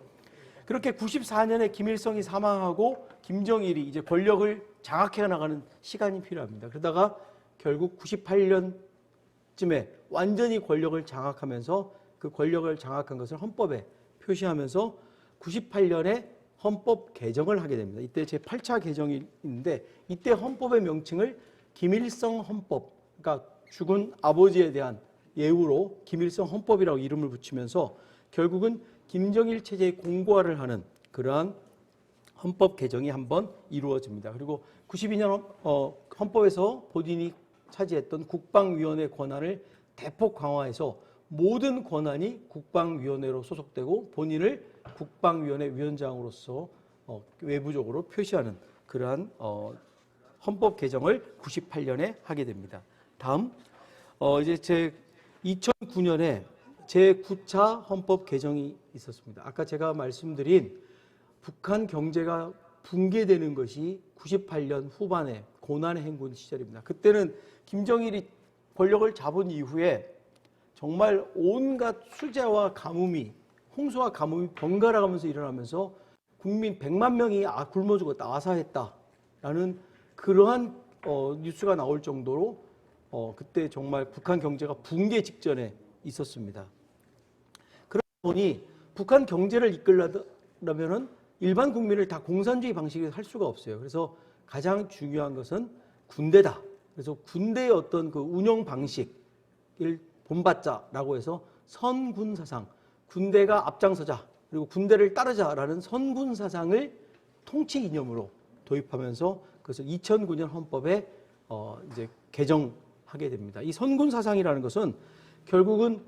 그렇게 94년에 김일성이 사망하고 김정일이 이제 권력을 장악해 나가는 시간이 필요합니다. 그러다가 결국 98년쯤에 완전히 권력을 장악하면서 그 권력을 장악한 것을 헌법에 표시하면서 98년에 헌법 개정을 하게 됩니다. 이때 제8차 개정이 있는데, 이때 헌법의 명칭을 김일성 헌법, 그러니까 죽은 아버지에 대한 예우로 김일성 헌법이라고 이름을 붙이면서 결국은 김정일 체제의 공고화를 하는 그러한 헌법 개정이 한번 이루어집니다. 그리고 92년 헌법에서 본인이 차지했던 국방위원회 권한을 대폭 강화해서 모든 권한이 국방위원회로 소속되고 본인을 국방위원회 위원장으로서 외부적으로 표시하는 그러한 헌법 개정을 98년에 하게 됩니다. 다음 이제 2009년에 제9차 헌법 개정이 있었습니다. 아까 제가 말씀드린 북한 경제가 붕괴되는 것이 98년 후반에 고난의 행군 시절입니다. 그때는 김정일이 권력을 잡은 이후에 정말 온갖 수재와 가뭄이, 홍수와 가뭄이 번갈아 가면서 일어나면서 국민 100만 명이 굶어 죽었다, 아사했다라는 그러한 뉴스가 나올 정도로 그때 정말 북한 경제가 붕괴 직전에 있었습니다. 그러다 보니 북한 경제를 이끌려면은 일반 국민을 다 공산주의 방식으로 할 수가 없어요. 그래서 가장 중요한 것은 군대다. 그래서 군대의 어떤 그 운영 방식을 본받자라고 해서 선군사상, 군대가 앞장서자, 그리고 군대를 따르자라는 선군사상을 통치 이념으로 도입하면서 그것을 2009년 헌법에 이제 개정하게 됩니다. 이 선군사상이라는 것은 결국은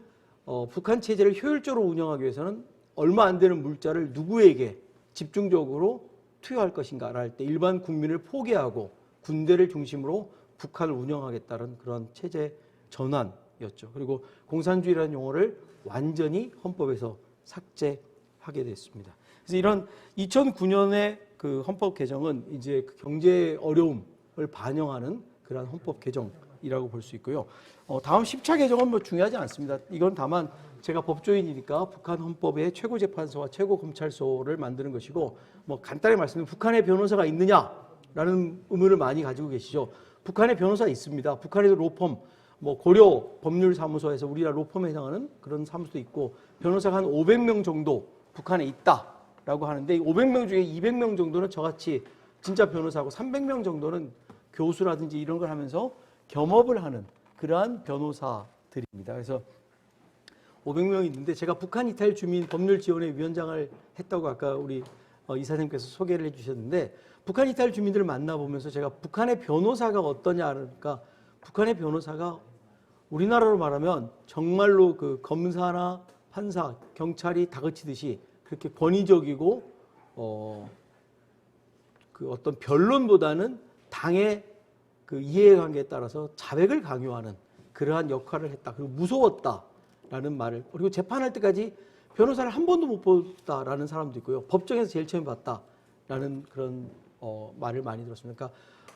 북한 체제를 효율적으로 운영하기 위해서는 얼마 안 되는 물자를 누구에게 집중적으로 투여할 것인가를 할 때 일반 국민을 포기하고 군대를 중심으로 북한을 운영하겠다는 그런 체제 전환이었죠. 그리고 공산주의라는 용어를 완전히 헌법에서 삭제하게 됐습니다. 그래서 이런 2009년의 그 헌법 개정은 이제 그 경제 어려움을 반영하는 그러한 헌법 개정이라고 볼 수 있고요. 다음 10차 개정은 뭐 중요하지 않습니다. 이건 다만 제가 법조인이니까 북한 헌법의 최고재판소와 최고검찰소를 만드는 것이고, 뭐 간단히 말씀드리면 북한에 변호사가 있느냐라는 의문을 많이 가지고 계시죠. 북한에 변호사 있습니다. 북한에도 로펌, 뭐 고려 법률사무소에서 우리나라 로펌에 해당하는 그런 사무소도 있고, 변호사가 한 500명 정도 북한에 있다라고 하는데, 이 500명 중에 200명 정도는 저같이 진짜 변호사고 300명 정도는 교수라든지 이런 걸 하면서 겸업을 하는 그러한 변호사들입니다. 그래서 500명이 있는데, 제가 북한 이탈 주민 법률 지원회 위원장을 했다고 아까 우리 이사님께서 소개를 해주셨는데, 북한 이탈 주민들을 만나보면서 제가 북한의 변호사가 어떠냐, 그러니까 북한의 변호사가 우리나라로 말하면 정말로 그 검사나 판사, 경찰이 다그치듯이 그렇게 권위적이고 그 어떤 변론보다는 당의 그 이해관계에 따라서 자백을 강요하는 그러한 역할을 했다. 그리고 무서웠다라는 말을, 그리고 재판할 때까지 변호사를 한 번도 못 봤다라는 사람도 있고요. 법정에서 제일 처음 봤다라는 그런 말을 많이 들었습니다.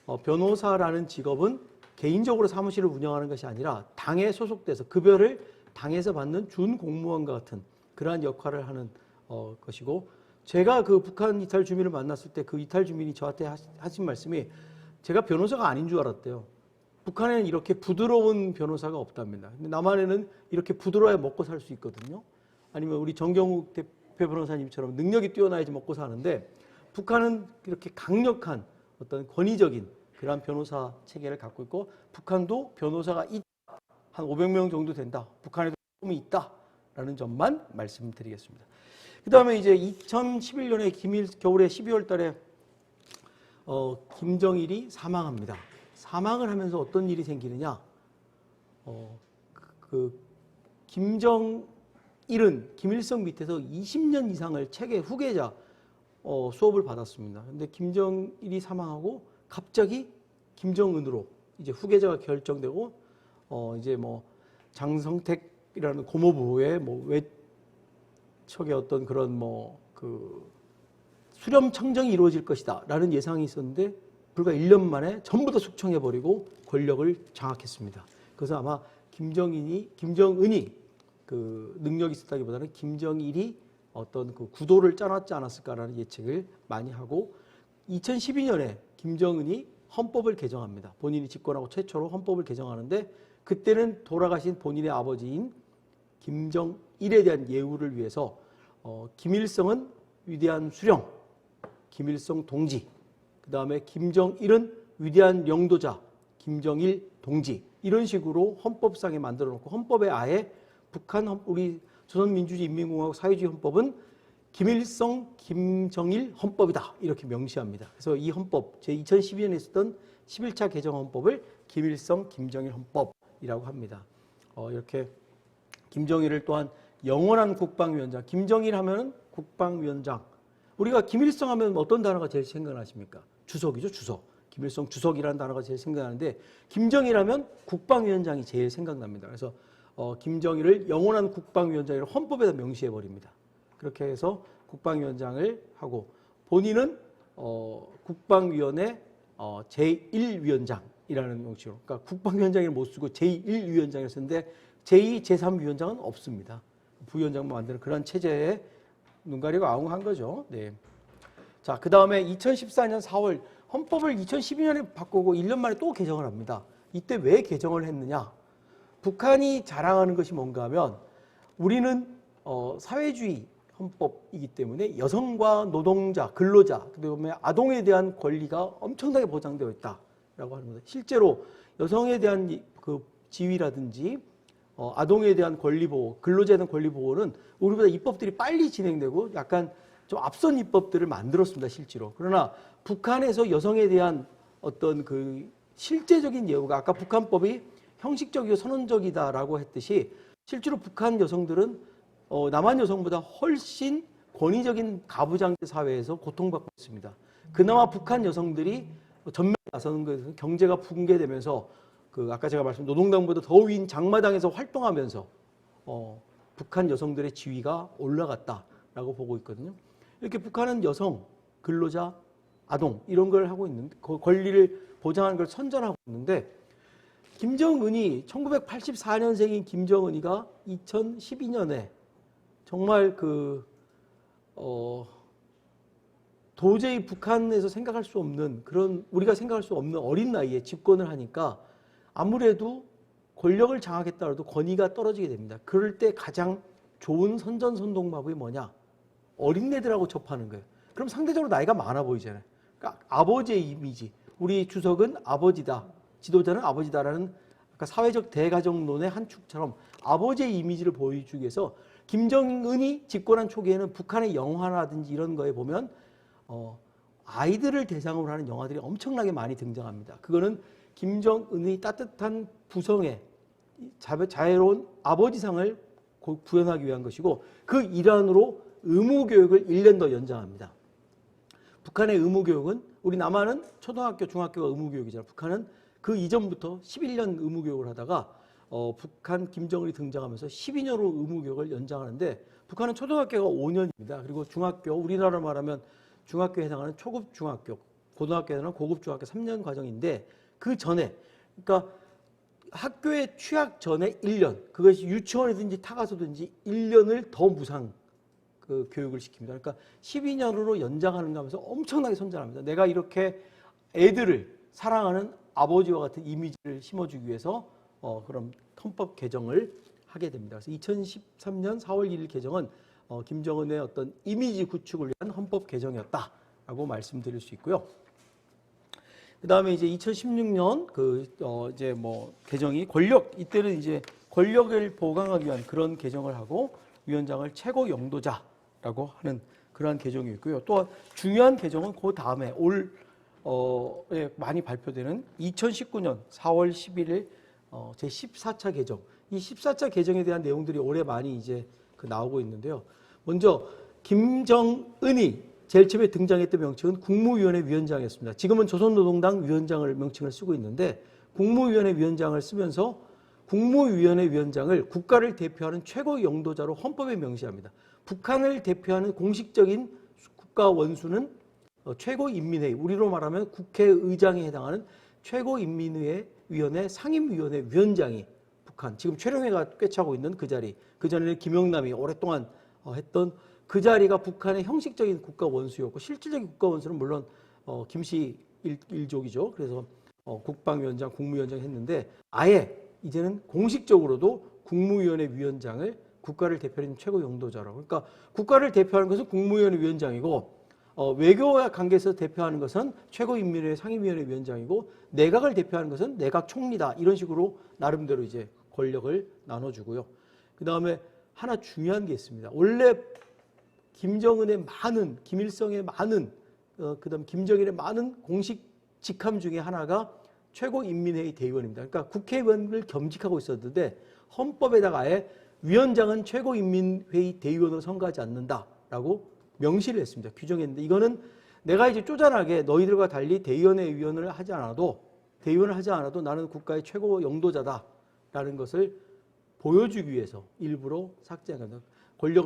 그러니까 변호사라는 직업은 개인적으로 사무실을 운영하는 것이 아니라 당에 소속돼서 급여를 당에서 받는 준 공무원과 같은 그러한 역할을 하는 것이고, 제가 그 북한 이탈 주민을 만났을 때 그 이탈 주민이 저한테 하신 말씀이, 제가 변호사가 아닌 줄 알았대요. 북한에는 이렇게 부드러운 변호사가 없답니다. 근데 남한에는 이렇게 부드러워야 먹고 살 수 있거든요. 아니면 우리 정경욱 대표 변호사님처럼 능력이 뛰어나야지 먹고 사는데, 북한은 이렇게 강력한 어떤 권위적인 그러한 변호사 체계를 갖고 있고, 북한도 변호사가 한 500명 정도 된다. 북한에도 꿈이 있다라는 점만 말씀드리겠습니다. 그 다음에 이제 2011년에 겨울에 12월 달에 김정일이 사망합니다. 사망을 하면서 어떤 일이 생기느냐? 김정일은 김일성 밑에서 20년 이상을 책의 후계자 수업을 받았습니다. 근데 김정일이 사망하고 갑자기 김정은으로 이제 후계자가 결정되고, 이제 뭐 장성택이라는 고모부의 뭐 외척의 어떤 그런 뭐 그 수렴 청정이 이루어질 것이다라는 예상이 있었는데, 불과 1년 만에 전부 다 숙청해버리고 권력을 장악했습니다. 그래서 아마 김정은이 그 능력이 있었다기보다는 김정일이 어떤 그 구도를 짜놨지 않았을까라는 예측을 많이 하고, 2012년에 김정은이 헌법을 개정합니다. 본인이 집권하고 최초로 헌법을 개정하는데, 그때는 돌아가신 본인의 아버지인 김정일에 대한 예우를 위해서 김일성은 위대한 수령, 김일성 동지, 그 다음에 김정일은 위대한 영도자, 김정일 동지, 이런 식으로 헌법상에 만들어 놓고, 헌법에 아예 우리 조선민주주의인민공화국 사회주의 헌법은 김일성, 김정일 헌법이다 이렇게 명시합니다. 그래서 이 헌법, 제2012년에 있었던 11차 개정 헌법을 김일성, 김정일 헌법이라고 합니다. 이렇게 김정일을 또한 영원한 국방위원장, 김정일 하면은 국방위원장. 우리가 김일성 하면 어떤 단어가 제일 생각나십니까? 주석이죠, 주석. 김일성 주석이라는 단어가 제일 생각나는데, 김정일 하면 국방위원장이 제일 생각납니다. 그래서 김정일을 영원한 국방위원장으로 헌법에다 명시해버립니다. 그렇게 해서 국방위원장을 하고, 본인은 국방위원회 제1위원장이라는 명칭으로, 그러니까 국방위원장을 못 쓰고 제1위원장을 쓰는데 제2, 제3위원장은 없습니다. 부위원장만 만드는 그런 체제에 눈 가리고 아웅한 거죠. 네. 자, 그 다음에 2014년 4월 헌법을 2012년에 바꾸고 1년 만에 또 개정을 합니다. 이때 왜 개정을 했느냐? 북한이 자랑하는 것이 뭔가 하면, 우리는 사회주의 헌법이기 때문에 여성과 노동자, 근로자, 그다음에 아동에 대한 권리가 엄청나게 보장되어 있다라고 하는 겁니다. 실제로 여성에 대한 그 지위라든지 아동에 대한 권리 보호, 근로자에 대한 권리 보호는 우리보다 입법들이 빨리 진행되고 약간 좀 앞선 입법들을 만들었습니다, 실제로. 그러나 북한에서 여성에 대한 어떤 그 실제적인 예우가, 아까 북한법이 형식적이고 선언적이다라고 했듯이, 실제로 북한 여성들은 남한 여성보다 훨씬 권위적인 가부장제 사회에서 고통받고 있습니다. 그나마 북한 여성들이 전면에 나서는 것은 경제가 붕괴되면서, 그 아까 제가 말씀 노동당보다 더 위인 장마당에서 활동하면서 북한 여성들의 지위가 올라갔다라고 보고 있거든요. 이렇게 북한은 여성, 근로자, 아동 이런 걸 하고 있는데 권리를 보장하는 걸 선전하고 있는데 김정은이 1984년생인 김정은이가 2012년에 정말 도저히 북한에서 생각할 수 없는 그런 우리가 생각할 수 없는 어린 나이에 집권을 하니까 아무래도 권력을 장악했다 해도 권위가 떨어지게 됩니다. 그럴 때 가장 좋은 선전선동법이 뭐냐? 어린애들하고 접하는 거예요. 그럼 상대적으로 나이가 많아 보이잖아요. 그러니까 아버지의 이미지. 우리 주석은 아버지다. 지도자는 아버지다라는 사회적 대가정론의 한 축처럼 아버지의 이미지를 보여주기 위해서 김정은이 집권한 초기에는 북한의 영화라든지 이런 거에 보면 아이들을 대상으로 하는 영화들이 엄청나게 많이 등장합니다. 그거는 김정은의 따뜻한 부성에 자애로운 아버지상을 구현하기 위한 것이고 그 일환으로 의무교육을 1년 더 연장합니다. 북한의 의무교육은 우리 남한은 초등학교, 중학교가 의무교육이잖아요. 북한은 그 이전부터 11년 의무교육을 하다가 북한 김정은이 등장하면서 12년으로 의무교육을 연장하는데 북한은 초등학교가 5년입니다. 그리고 중학교, 우리나라로 말하면 중학교에 해당하는 초급 중학교, 고등학교에 해당하는 고급 중학교 3년 과정인데 그 전에 그러니까 학교에 취학 전에 1년, 그것이 유치원이든지 타가서든지 1년을 더 무상 교육을 시킵니다. 그러니까 12년으로 연장하는가 하면서 엄청나게 선전합니다. 내가 이렇게 애들을 사랑하는 아버지와 같은 이미지를 심어주기 위해서 그런 헌법 개정을 하게 됩니다. 그래서 2013년 4월 1일 개정은 김정은의 어떤 이미지 구축을 위한 헌법 개정이었다라고 말씀드릴 수 있고요. 그 다음에 이제 2016년 이제 개정이 이때는 이제 권력을 보강하기 위한 그런 개정을 하고 위원장을 최고 영도자라고 하는 그러한 개정이 있고요. 또 중요한 개정은 그 다음에 많이 발표되는 2019년 4월 11일 제14차 개정. 이 14차 개정에 대한 내용들이 올해 많이 이제 나오고 있는데요. 먼저 김정은이 제일 처음에 등장했던 명칭은 국무위원회 위원장이었습니다. 지금은 조선노동당 위원장을 명칭을 쓰고 있는데 국무위원회 위원장을 쓰면서 국무위원회 위원장을 국가를 대표하는 최고 영도자로 헌법에 명시합니다. 북한을 대표하는 공식적인 국가 원수는 최고인민회의, 우리로 말하면 국회의장에 해당하는 최고인민회위원회 상임위원회 위원장이 북한, 지금 최룡해가 꿰차고 있는 그 자리, 그 전에는 김영남이 오랫동안 했던 그 자리가 북한의 형식적인 국가 원수였고 실질적인 국가 원수는 물론 김씨 일족이죠. 그래서 국방위원장, 국무위원장 했는데 아예 이제는 공식적으로도 국무위원회 위원장을 국가를 대표하는 최고 영도자라고. 그러니까 국가를 대표하는 것은 국무위원회 위원장이고 외교와 관계에서 대표하는 것은 최고인민회의 상임위원회 위원장이고 내각을 대표하는 것은 내각 총리다. 이런 식으로 나름대로 이제 권력을 나눠주고요. 그 다음에 하나 중요한 게 있습니다. 원래 김정은의 많은, 김일성의 많은, 그다음 김정일의 많은 공식 직함 중에 하나가 최고인민회의 대의원입니다. 그러니까 국회의원을 겸직하고 있었는데 헌법에다가 아예 위원장은 최고인민회의 대의원으로 선거하지 않는다라고 명시를 했습니다. 규정했는데 이거는 내가 이제 쪼잔하게 너희들과 달리 대의원의 위원을 하지 않아도 나는 국가의 최고 영도자다라는 것을 보여주기 위해서 일부러 삭제한 겁니다. 권력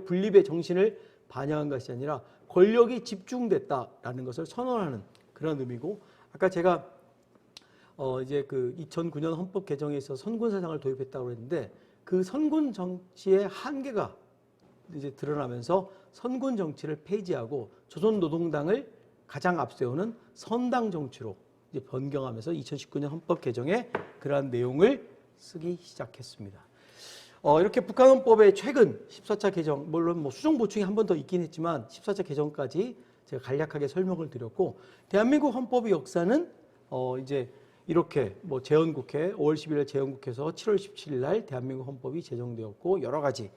분립의 정신을 반영한 것이 아니라 권력이 집중됐다라는 것을 선언하는 그런 의미고, 아까 제가 이제 2009년 헌법 개정에 있어서 선군 사상을 도입했다고 했는데 그 선군 정치의 한계가 이제 드러나면서 선군 정치를 폐지하고 조선 노동당을 가장 앞세우는 선당 정치로 이제 변경하면서 2019년 헌법 개정에 그러한 내용을 쓰기 시작했습니다. 이렇게 북한 헌법의 최근 14차 개정, 물론 수정 보충이 한 번 더 있긴 했지만 14차 개정까지 제가 간략하게 설명을 드렸고, 대한민국 헌법의 역사는 이제 이렇게 재헌국회 5월 10일 재헌국회에서 7월 17일 날 대한민국 헌법이 제정되었고 여러 가지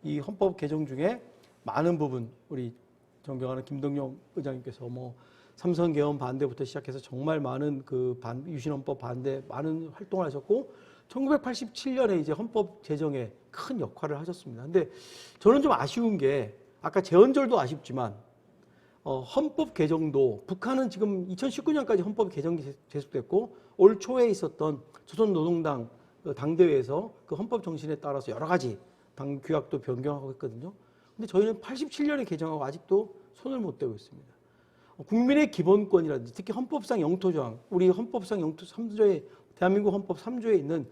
이 헌법 개정 중에 많은 부분 우리 존경하는 김덕용 의장님께서 삼선 개헌 반대부터 시작해서 정말 많은 유신헌법 반대 많은 활동을 하셨고 1987년에 이제 헌법 제정에 큰 역할을 하셨습니다. 근데 저는 좀 아쉬운 게 아까 재헌절도 아쉽지만 헌법 개정도 북한은 지금 2019년까지 헌법 개정이 계속됐고 올 초에 있었던 조선노동당 당대회에서 그 헌법 정신에 따라서 여러 가지 당 규약도 변경하고 했거든요. 근데 저희는 87년에 개정하고 아직도 손을 못 대고 있습니다. 국민의 기본권이라든지 특히 헌법상 영토조항, 우리 헌법상 영토 3조에 대한민국 헌법 3조에 있는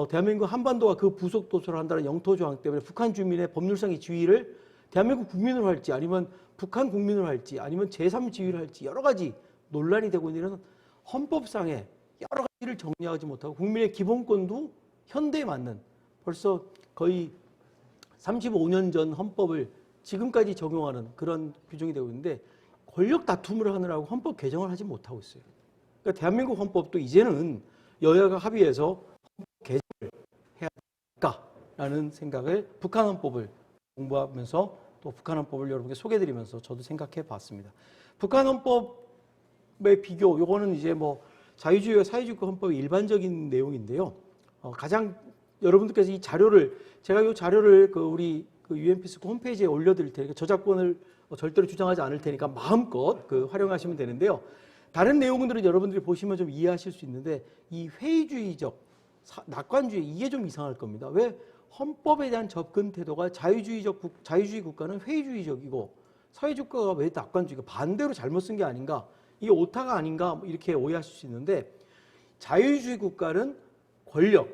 대한민국 한반도와 그 부속 도서를 한다는 영토조항 때문에 북한 주민의 법률상의 지위를 대한민국 국민으로 할지 아니면 북한 국민으로 할지 아니면 제3지위를 할지 여러 가지 논란이 되고 있는 헌법상의 여러 가지를 정리하지 못하고 국민의 기본권도 현대에 맞는 벌써 거의 35년 전 헌법을 지금까지 적용하는 그런 규정이 되고 있는데 권력 다툼을 하느라고 헌법 개정을 하지 못하고 있어요. 그러니까 대한민국 헌법도 이제는 여야가 합의해서 헌법 개정을 해야 될까라는 생각을 북한 헌법을 공부하면서 또 북한 헌법을 여러분께 소개해드리면서 저도 생각해 봤습니다. 북한 헌법의 비교, 요거는 이제 뭐 자유주의와 사회주의국 헌법의 일반적인 내용인데요. 가장 여러분들께서 이 자료를 제가 이 자료를 우리 UNPeaceCo 홈페이지에 올려드릴 테니까 저작권을 절대로 주장하지 않을 테니까 마음껏 활용하시면 되는데요. 다른 내용들은 여러분들이 보시면 좀 이해하실 수 있는데 이 회의주의적 낙관주의 이게 좀 이상할 겁니다. 왜 헌법에 대한 접근 태도가 자유주의 국가는 회의주의적이고 사회주의 국가가 왜 낙관주의가 반대로 잘못 쓴 게 아닌가? 이게 오타가 아닌가? 이렇게 오해하실 수 있는데 자유주의 국가는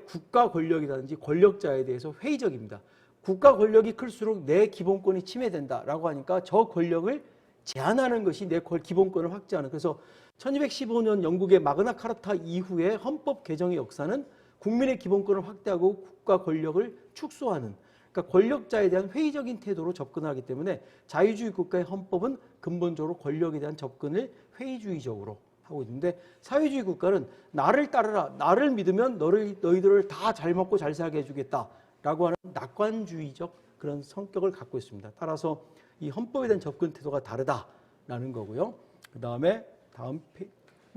국가 권력이라든지 권력자에 대해서 회의적입니다. 국가 권력이 클수록 내 기본권이 침해된다라고 하니까 저 권력을 제한하는 것이 내 기본권을 확대하는. 그래서 1215년 영국의 마그나 카타 이후의 헌법 개정의 역사는 국민의 기본권을 확대하고 국가 권력을 축소하는, 그러니까 권력자에 대한 회의적인 태도로 접근하기 때문에 자유주의 국가의 헌법은 근본적으로 권력에 대한 접근을 회의주의적으로 하고 있는데 사회주의 국가는 나를 따르라, 나를 믿으면 너희들을 다 잘 먹고 잘 살게 해주겠다라고 하는 낙관주의적 그런 성격을 갖고 있습니다. 따라서 이 헌법에 대한 접근 태도가 다르다라는 거고요. 그 다음에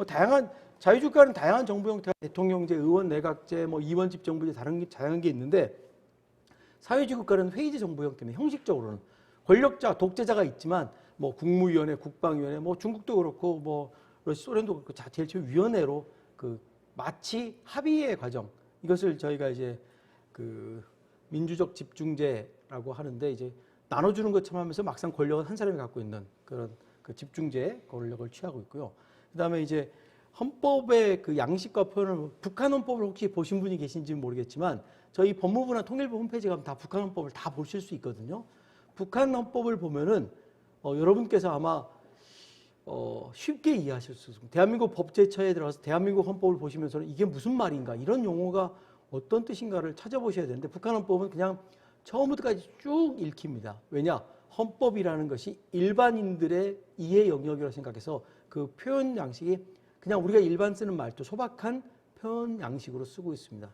다양한 자유주의 국가는 다양한 정부 형태가 대통령제, 의원, 내각제, 이원집 정부제 다양한 게 있는데 사회주의 국가는 회의제 정부 형태입니다. 형식적으로는 권력자, 독재자가 있지만 국무위원회, 국방위원회, 중국도 그렇고 소련도 그렇고 제일 위원회로 마치 합의의 과정, 이것을 저희가 이제 민주적 집중제라고 하는데 이제 나눠주는 것처럼 하면서 막상 권력은 한 사람이 갖고 있는 그런 집중제 권력을 취하고 있고요. 그다음에 이제 헌법의 양식과 표현을 북한 헌법을 혹시 보신 분이 계신지는 모르겠지만 저희 법무부나 통일부 홈페이지 가면 다 북한 헌법을 다 보실 수 있거든요. 북한 헌법을 보면은 여러분께서 아마 쉽게 이해하실 수 있습니다. 대한민국 법제처에 들어가서 대한민국 헌법을 보시면서는 이게 무슨 말인가, 이런 용어가 어떤 뜻인가를 찾아보셔야 되는데 북한 헌법은 그냥 처음부터까지 쭉 읽힙니다. 왜냐? 헌법이라는 것이 일반인들의 이해 영역이라고 생각해서 그 표현 양식이 그냥 우리가 일반 쓰는 말도 소박한 표현 양식으로 쓰고 있습니다.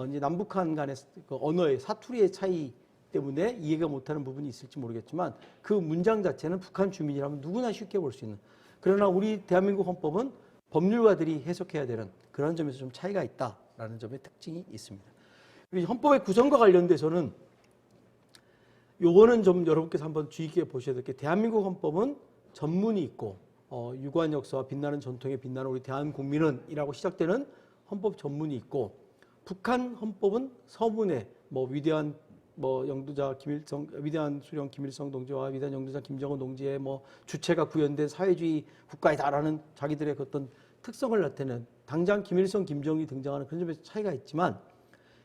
이제 남북한 간의 언어의 사투리의 차이 때문에 이해가 못하는 부분이 있을지 모르겠지만 그 문장 자체는 북한 주민이라면 누구나 쉽게 볼 수 있는. 그러나 우리 대한민국 헌법은 법률가들이 해석해야 되는 그런 점에서 좀 차이가 있다라는 점의 특징이 있습니다. 헌법의 구성과 관련돼서는 요거는 좀 여러분께서 한번 주의 깊게 보셔야 될 게 대한민국 헌법은 전문이 있고 유구한 역사와 빛나는 전통에 빛나는 우리 대한국민은이라고 시작되는 헌법 전문이 있고 북한 헌법은 서문에 위대한 영도자 위대한 수령 김일성 동지와 위대한 영도자 김정은 동지의 주체가 구현된 사회주의 국가이다라는 자기들의 어떤 특성을 나타내는 당장 김일성 김정일이 등장하는 그런 점에서 차이가 있지만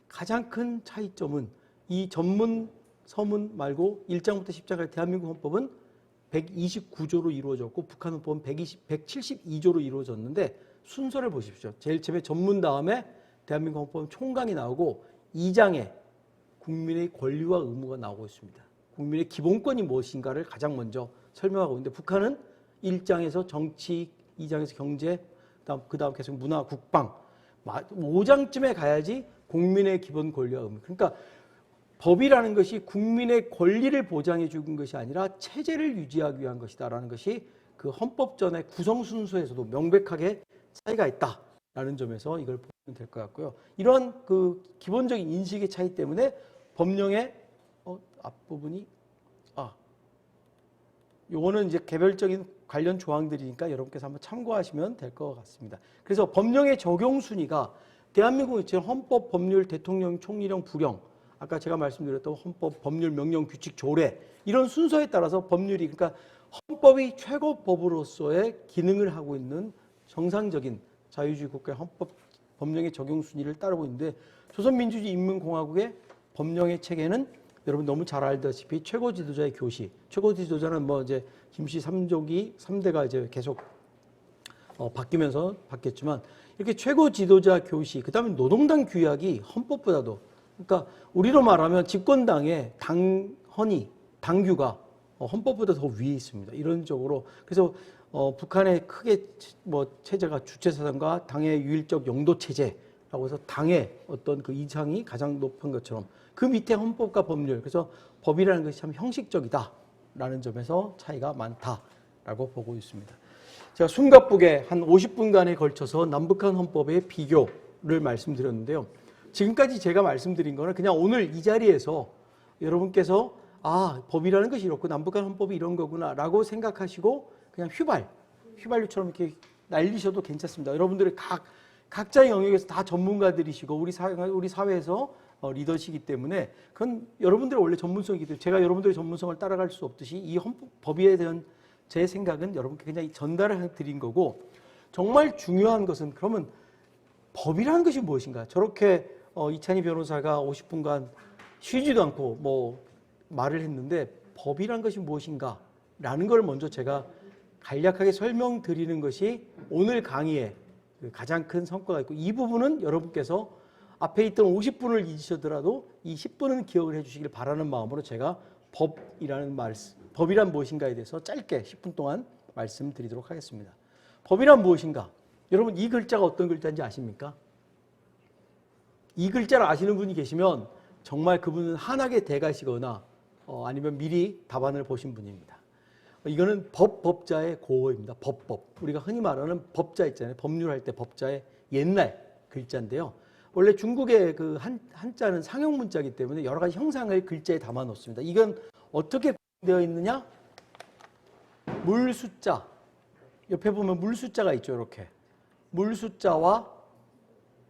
가장 큰 차이점은 이 전문 서문 말고 1장부터 10장까지 대한민국 헌법은 129조로 이루어졌고 북한 헌법은 172조로 이루어졌는데 순서를 보십시오. 제일 처음에 전문 다음에 대한민국 헌법은 총강이 나오고 2장에 국민의 권리와 의무가 나오고 있습니다. 국민의 기본권이 무엇인가를 가장 먼저 설명하고 있는데 북한은 1장에서 정치, 2장에서 경제, 그 다음 계속 문화, 국방 5장쯤에 가야지 국민의 기본 권리와 의무. 그러니까 법이라는 것이 국민의 권리를 보장해 주는 것이 아니라 체제를 유지하기 위한 것이다라는 것이 그 헌법전의 구성 순서에서도 명백하게 차이가 있다라는 점에서 이걸 보면 될 것 같고요. 이런 기본적인 인식의 차이 때문에 법령의 앞부분이 요거는 이제 개별적인 관련 조항들이니까 여러분께서 한번 참고하시면 될 것 같습니다. 그래서 법령의 적용 순위가 대한민국처럼 헌법, 법률, 대통령, 총리령, 부령 아까 제가 말씀드렸던 헌법, 법률, 명령, 규칙, 조례 이런 순서에 따라서 법률이 그러니까 헌법이 최고법으로서의 기능을 하고 있는 정상적인 자유주의 국가의 헌법 법령의 적용 순위를 따르고 있는데 조선민주주의 인민공화국의 법령의 체계는 여러분 너무 잘 알다시피 최고 지도자의 교시, 최고 지도자는 뭐 이제 김씨 3조기 3대가 이제 계속 바뀌면서 바뀌었지만 이렇게 최고 지도자 교시, 그다음에 노동당 규약이 헌법보다도 그러니까 우리로 말하면 집권당의 당헌이 당규가 헌법보다 더 위에 있습니다. 이론적으로 그래서 북한의 크게 뭐 체제가 주체사상과 당의 유일적 영도 체제라고 해서 당의 어떤 그 이상이 가장 높은 것처럼 그 밑에 헌법과 법률 그래서 법이라는 것이 참 형식적이다라는 점에서 차이가 많다라고 보고 있습니다. 제가 숨가쁘게 한 50분간에 걸쳐서 남북한 헌법의 비교를 말씀드렸는데요. 지금까지 제가 말씀드린 거는 그냥 오늘 이 자리에서 여러분께서 법이라는 것이 이렇고 남북한 헌법이 이런 거구나라고 생각하시고 그냥 휘발유처럼 이렇게 날리셔도 괜찮습니다. 여러분들이 각자의 영역에서 다 전문가들이시고 우리 사회에서 리더시기 때문에 그건 여러분들의 원래 전문성이기 때문에 제가 여러분들의 전문성을 따라갈 수 없듯이 이 법에 대한 제 생각은 여러분께 그냥 전달을 드린 거고 정말 중요한 것은 그러면 법이라는 것이 무엇인가? 저렇게 이찬희 변호사가 50분간 쉬지도 않고 뭐 말을 했는데 법이라는 것이 무엇인가? 라는 걸 먼저 제가 간략하게 설명드리는 것이 오늘 강의의 가장 큰 성과가 있고 이 부분은 여러분께서 앞에 있던 50분을 잊으시더라도 이 10분은 기억을 해주시길 바라는 마음으로 제가 법이란 무엇인가에 대해서 짧게 10분 동안 말씀드리도록 하겠습니다. 법이란 무엇인가? 여러분 이 글자가 어떤 글자인지 아십니까? 이 글자를 아시는 분이 계시면 정말 그분은 한학의 대가시거나 아니면 미리 답안을 보신 분입니다. 이거는 법자의 고어입니다. 법. 우리가 흔히 말하는 법자 있잖아요. 법률할 때 법자의 옛날 글자인데요. 원래 중국의 그 한자는 상형 문자이기 때문에 여러 가지 형상을 글자에 담아 놓습니다. 이건 어떻게 되어 있느냐? 물 숫자. 옆에 보면 물 숫자가 있죠. 이렇게. 물 숫자와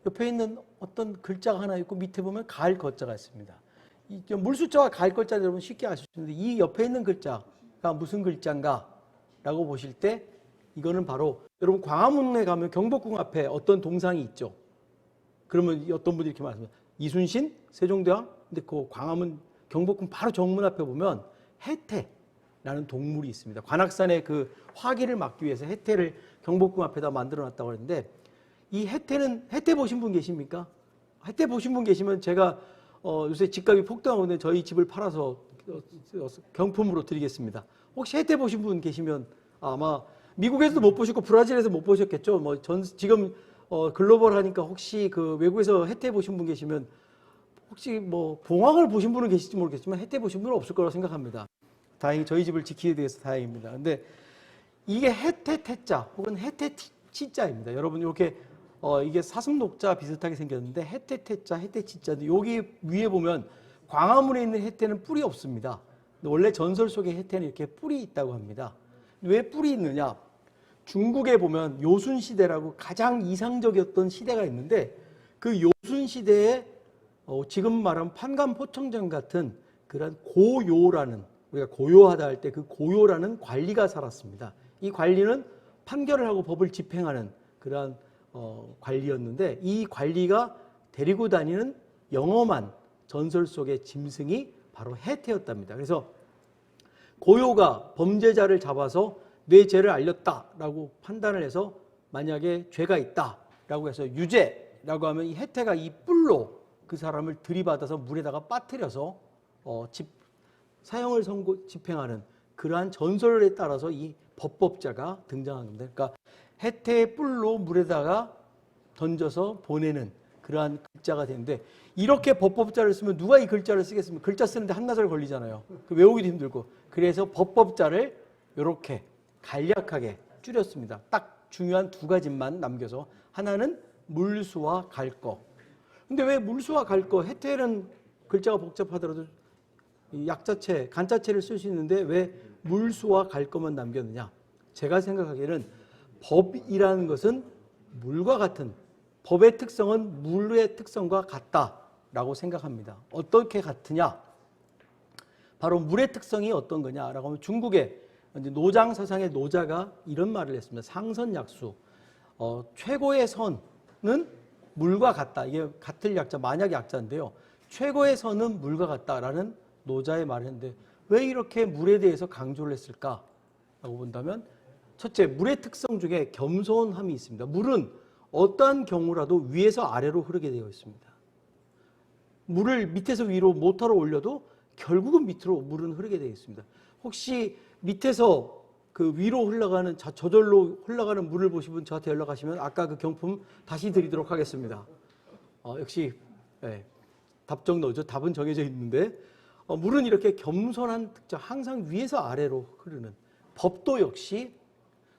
옆에 있는 어떤 글자가 하나 있고 밑에 보면 가을 거자가 있습니다. 물 숫자와 가을 거자 여러분 쉽게 아실 수 있는데 이 옆에 있는 글자가 무슨 글자인가 라고 보실 때 이거는 바로 여러분 광화문에 가면 경복궁 앞에 어떤 동상이 있죠. 그러면 어떤 분들이 이렇게 말씀하세요. 이순신, 세종대왕. 근데 그 광화문 경복궁 바로 정문 앞에 보면 해태라는 동물이 있습니다. 관악산의 그 화기를 막기 위해서 해태를 경복궁 앞에다 만들어 놨다고 하는데 이 해태 보신 분 계십니까? 해태 보신 분 계시면 제가 요새 집값이 폭등하고 있는데 저희 집을 팔아서 경품으로 드리겠습니다. 혹시 해태 보신 분 계시면 아마 미국에서도 못 보셨고 브라질에서 못 보셨겠죠. 뭐 지금 글로벌 하니까 혹시 그 외국에서 해태 보신 분 계시면 혹시 뭐 봉황을 보신 분은 계실지 모르겠지만 해태 보신 분은 없을 거라고 생각합니다. 다행히 저희 집을 지키게 돼서 다행입니다. 근데 이게 해태 태자 혹은 해태 치자입니다. 여러분 이렇게 이게 사슴 녹자 비슷하게 생겼는데 해태 태자, 해태 치자인데 여기 위에 보면 광화문에 있는 해태는 뿔이 없습니다. 원래 전설 속의 해태는 이렇게 뿔이 있다고 합니다. 왜 뿔이 있느냐? 중국에 보면 요순 시대라고 가장 이상적이었던 시대가 있는데 그 요순 시대에 지금 말하면 판관 포청장 같은 그런 고요라는 우리가 고요하다 할 때 그 고요라는 관리가 살았습니다. 이 관리는 판결을 하고 법을 집행하는 그러한 관리였는데 이 관리가 데리고 다니는 영험한 전설 속의 짐승이 바로 해태였답니다. 그래서 고요가 범죄자를 잡아서 내 죄를 알렸다라고 판단을 해서 만약에 죄가 있다라고 해서 유죄라고 하면 이 해태가 이 뿔로 그 사람을 들이받아서 물에다가 빠뜨려서 사형을 집행하는 그러한 전설에 따라서 이 법법자가 등장한 겁니다. 그러니까 해태의 뿔로 물에다가 던져서 보내는 그러한 글자가 되는데 이렇게 법법자를 쓰면 누가 이 글자를 쓰겠습니까? 글자 쓰는데 한나절 걸리잖아요. 외우기도 힘들고. 그래서 법법자를 이렇게 간략하게 줄였습니다. 딱 중요한 두 가지만 남겨서 하나는 물수와 갈거. 근데 왜 물수와 갈거? 해태는 글자가 복잡하더라도 약자체, 간자체를 쓸 수 있는데 왜 물수와 갈거만 남겼느냐? 제가 생각하기에는 법이라는 것은 물과 같은 법의 특성은 물의 특성과 같다. 같다라고 생각합니다. 어떻게 같으냐? 바로 물의 특성이 어떤 거냐라고 하면 중국의 이제 노장 서상의 노자가 이런 말을 했습니다. 상선약수. 최고의 선은 물과 같다. 이게 같을 약자, 만약 약자인데요. 최고의 선은 물과 같다라는 노자의 말을 했는데 왜 이렇게 물에 대해서 강조를 했을까라고 본다면 첫째, 물의 특성 중에 겸손함이 있습니다. 물은 어떠한 경우라도 위에서 아래로 흐르게 되어 있습니다. 물을 밑에서 위로 모터로 올려도 결국은 밑으로 물은 흐르게 되어 있습니다. 혹시 밑에서 그 위로 흘러가는 저절로 흘러가는 물을 보신 분 저한테 연락하시면 아까 그 경품 다시 드리도록 하겠습니다. 역시 답정 너죠. 답은 정해져 있는데 물은 이렇게 겸손한 특징, 항상 위에서 아래로 흐르는 법도 역시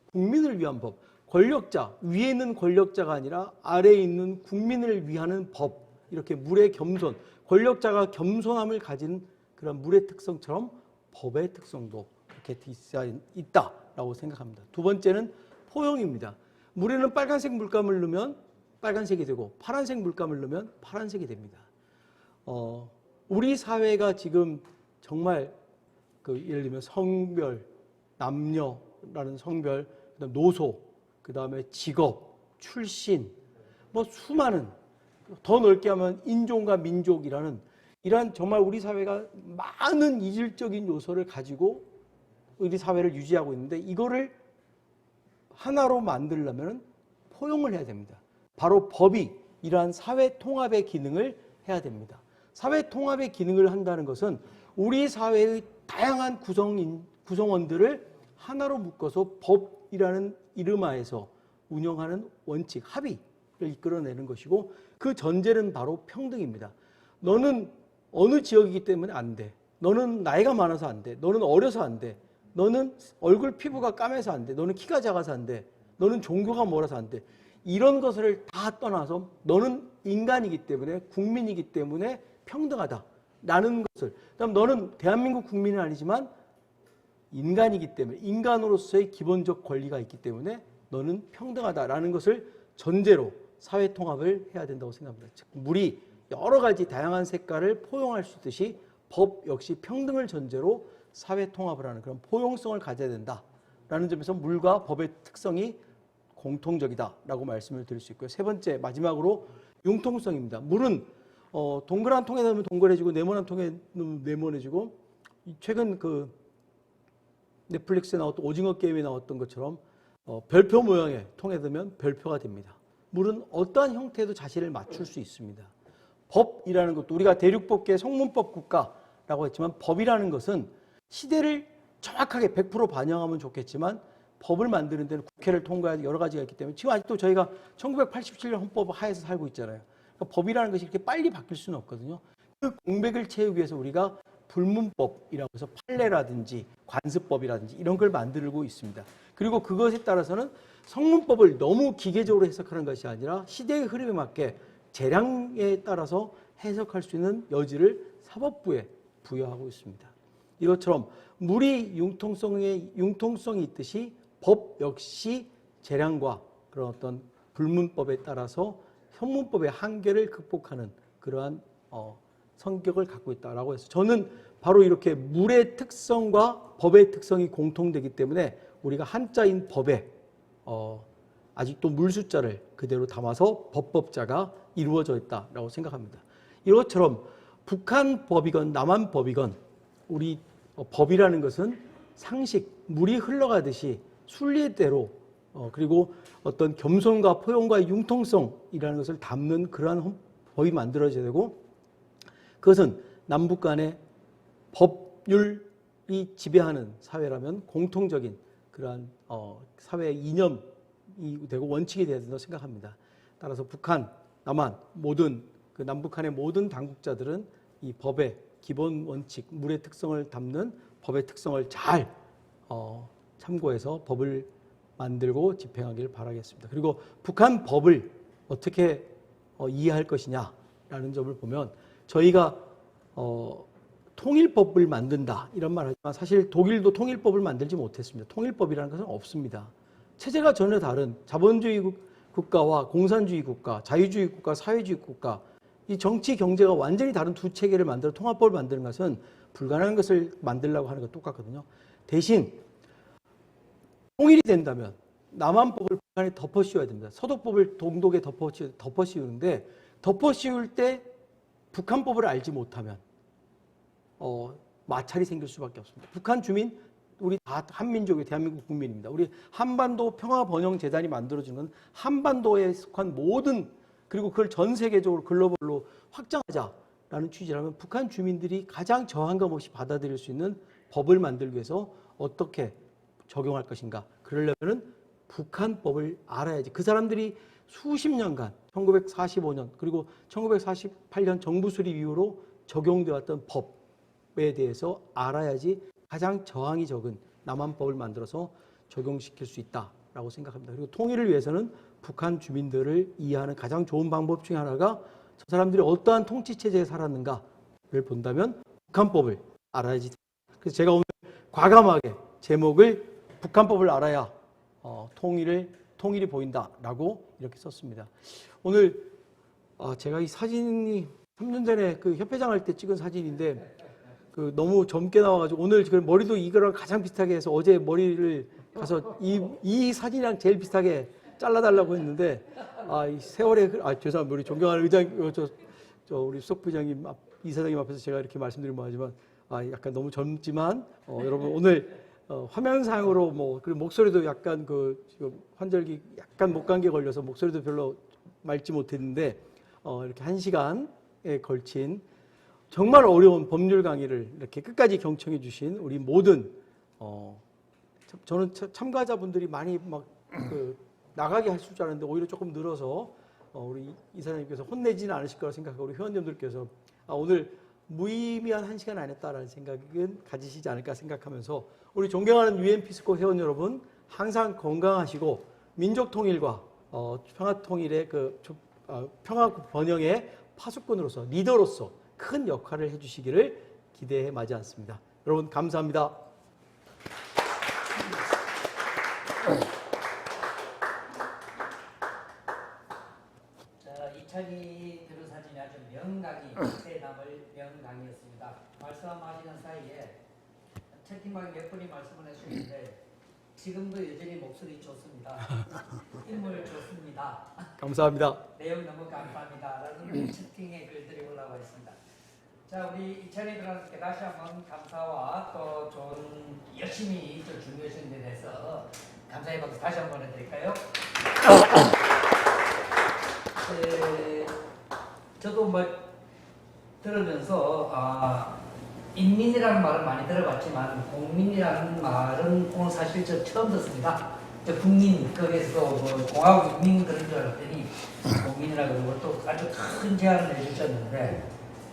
국민을 위한 법, 권력자, 위에 있는 권력자가 아니라 아래에 있는 국민을 위하는 법, 이렇게 물의 겸손, 권력자가 겸손함을 가진 그런 물의 특성처럼 법의 특성도 그렇게 있다라고 생각합니다. 두 번째는 포용입니다. 물에는 빨간색 물감을 넣으면 빨간색이 되고 파란색 물감을 넣으면 파란색이 됩니다. 우리 사회가 지금 정말 예를 들면 성별, 남녀라는 성별, 그다음 노소, 그다음에 직업, 출신, 수많은 더 넓게 하면 인종과 민족이라는 이러한 정말 우리 사회가 많은 이질적인 요소를 가지고 우리 사회를 유지하고 있는데 이거를 하나로 만들려면 포용을 해야 됩니다. 바로 법이 이러한 사회 통합의 기능을 해야 됩니다. 사회 통합의 기능을 한다는 것은 우리 사회의 다양한 구성원들을 하나로 묶어서 법이라는 이름하에서 운영하는 원칙, 합의를 이끌어내는 것이고 그 전제는 바로 평등입니다. 너는 어느 지역이기 때문에 안 돼. 너는 나이가 많아서 안 돼. 너는 어려서 안 돼. 너는 얼굴 피부가 까매서 안 돼. 너는 키가 작아서 안 돼. 너는 종교가 뭐라서 안 돼. 이런 것을 다 떠나서 너는 인간이기 때문에 국민이기 때문에 평등하다라는 것을 그다음 너는 대한민국 국민은 아니지만 인간이기 때문에 인간으로서의 기본적 권리가 있기 때문에 너는 평등하다라는 것을 전제로 사회 통합을 해야 된다고 생각합니다. 즉 물이 여러 가지 다양한 색깔을 포용할 수 있듯이 법 역시 평등을 전제로 사회 통합을 하는 그런 포용성을 가져야 된다라는 점에서 물과 법의 특성이 공통적이다라고 말씀을 드릴 수 있고요. 세 번째 마지막으로 융통성입니다. 물은 동그란 통에 넣으면 동그래지고 네모난 통에 넣으면 네모내지고 최근 그 넷플릭스에 나왔던 오징어 게임에 나왔던 것처럼 별표 모양의 통에 넣으면 별표가 됩니다. 물은 어떠한 형태에도 자신을 맞출 수 있습니다. 법이라는 것도 우리가 대륙법계 성문법 국가라고 했지만 법이라는 것은 시대를 정확하게 100% 반영하면 좋겠지만 법을 만드는 데는 국회를 통과해야 여러 가지가 있기 때문에 지금 아직도 저희가 1987년 헌법 하에서 살고 있잖아요. 그러니까 법이라는 것이 이렇게 빨리 바뀔 수는 없거든요. 그 공백을 채우기 위해서 우리가 불문법이라고 해서 판례라든지 관습법이라든지 이런 걸 만들고 있습니다. 그리고 그것에 따라서는 성문법을 너무 기계적으로 해석하는 것이 아니라 시대의 흐름에 맞게 재량에 따라서 해석할 수 있는 여지를 사법부에 부여하고 있습니다. 이것처럼 물이 융통성이 있듯이 법 역시 재량과 그런 어떤 불문법에 따라서 현문법의 한계를 극복하는 그러한 성격을 갖고 있다라고 해서 저는 바로 이렇게 물의 특성과 법의 특성이 공통되기 때문에 우리가 한자인 법에 아직도 물 숫자를 그대로 담아서 법법자가 이루어져 있다라고 생각합니다. 이것처럼 북한 법이건 남한 법이건 우리 법이라는 것은 상식, 물이 흘러가듯이 순리대로 그리고 어떤 겸손과 포용과 융통성이라는 것을 담는 그러한 법이 만들어져야 되고 그것은 남북 간의 법률이 지배하는 사회라면 공통적인 그러한 사회의 이념이 되고 원칙이 되어야 된다고 생각합니다. 따라서 북한, 남한 모든 그 남북한의 모든 당국자들은 이 법의 기본 원칙, 물의 특성을 담는 법의 특성을 잘 참고해서 법을 만들고 집행하기를 바라겠습니다. 그리고 북한 법을 어떻게 이해할 것이냐라는 점을 보면 저희가 통일법을 만든다 이런 말 하지만 사실 독일도 통일법을 만들지 못했습니다. 통일법이라는 것은 없습니다. 체제가 전혀 다른 자본주의 국가와 공산주의 국가, 자유주의 국가, 사회주의 국가 이 정치 경제가 완전히 다른 두 체계를 만들어 통합법을 만드는 것은 불가능한 것을 만들려고 하는 것 똑같거든요. 대신 통일이 된다면 남한법을 북한에 덮어 씌워야 됩니다. 서독법을 동독에 덮어 씌우는데 덮어 씌울 때 북한법을 알지 못하면 마찰이 생길 수밖에 없습니다. 북한 주민 우리 다 한민족의 대한민국 국민입니다. 우리 한반도 평화번영재단이 만들어진 건 한반도에 속한 모든 그리고 그걸 전 세계적으로 글로벌로 확장하자라는 취지라면 북한 주민들이 가장 저항감 없이 받아들일 수 있는 법을 만들기 위해서 어떻게 적용할 것인가. 그러려면 북한법을 알아야지. 그 사람들이 수십 년간 1945년 그리고 1948년 정부 수립 이후로 적용되어 왔던 법에 대해서 알아야지 가장 저항이 적은 남한법을 만들어서 적용시킬 수 있다라고 생각합니다. 그리고 통일을 위해서는 북한 주민들을 이해하는 가장 좋은 방법 중에 하나가 저 사람들이 어떠한 통치체제에 살았는가를 본다면 북한법을 알아야지. 그래서 제가 오늘 과감하게 제목을 북한법을 알아야 통일이 보인다라고 이렇게 썼습니다. 오늘 제가 이 사진이 3년 전에 그 협회장 할 때 찍은 사진인데 그 너무 젊게 나와가지고 오늘 지금 머리도 이거랑 가장 비슷하게 해서 어제 머리를 가서 이 사진이랑 제일 비슷하게 잘라달라고 했는데 이 세월에 죄송합니다. 우리 존경하는 의장 저 우리 수석부장님 이사장님 앞에서 제가 이렇게 말씀드리면 하지만 약간 너무 젊지만 여러분 오늘 화면상으로 그리고 목소리도 약간 지금 환절기 약간 목감기에 걸려서 목소리도 별로 맑지 못했는데 이렇게 1시간에 걸친 정말 어려운 법률 강의를 이렇게 끝까지 경청해 주신 우리 모든 저는 참가자분들이 많이 나가게 하실 줄 알았는데 오히려 조금 늘어서 우리 이사장님께서 혼내지는 않으실 거라 생각하고 우리 회원님들께서 오늘 무의미한 1시간 아니었다라는 생각은 가지시지 않을까 생각하면서 우리 존경하는 유엔 피스코 회원 여러분 항상 건강하시고 민족 통일과 평화 통일의 평화 번영의 파수꾼으로서 리더로서 큰 역할을 해주시기를 기대해 마지 않습니다. 여러분 감사합니다. 이찬희 변호사님이 아주 명강의 새 남을 명강의였습니다. 말씀하시는 사이에 채팅방에 몇 분이 말씀을 해주셨는데 지금도 여전히 목소리 좋습니다. 힘을 좋습니다. 감사합니다. 내용 너무 감사합니다. 라는 채팅의 글들이 올라와 있습니다. 자, 우리 이찬희 변호사님께 다시 한번 감사와 또 좋은 열심히 준비하신 데 대해서 감사의 박수 다시 한번 해드릴까요? 저도 들으면서 인민이라는 말을 많이 들어봤지만 국민이라는 말은 오늘 사실 저 처음 듣습니다. 국민 거기에서도 공화국 인민 그런 줄 알았더니 국민이라고 그러고 또 아주 큰 제안을 해주셨는데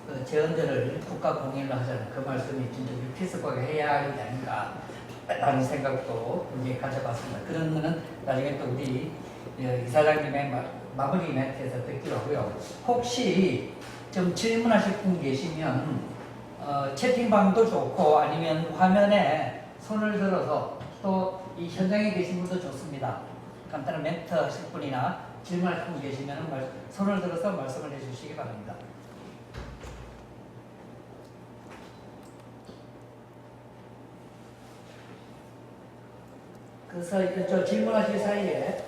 그 제언들을 국가 공인을 하자는 그 말씀이 진짜 우리 피스코가 해야 하는 게 아닌가 라는 생각도 이제 가져봤습니다. 그런 거는 나중에 또 우리 이사장님의 마무리 멘트에서 듣기로 하고요. 혹시 좀 질문하실 분 계시면 채팅방도 좋고 아니면 화면에 손을 들어서 또 이 현장에 계신 분도 좋습니다. 간단한 멘트 하실 분이나 질문하실 분 계시면 손을 들어서 말씀을 해주시기 바랍니다. 그래서 질문하실 사이에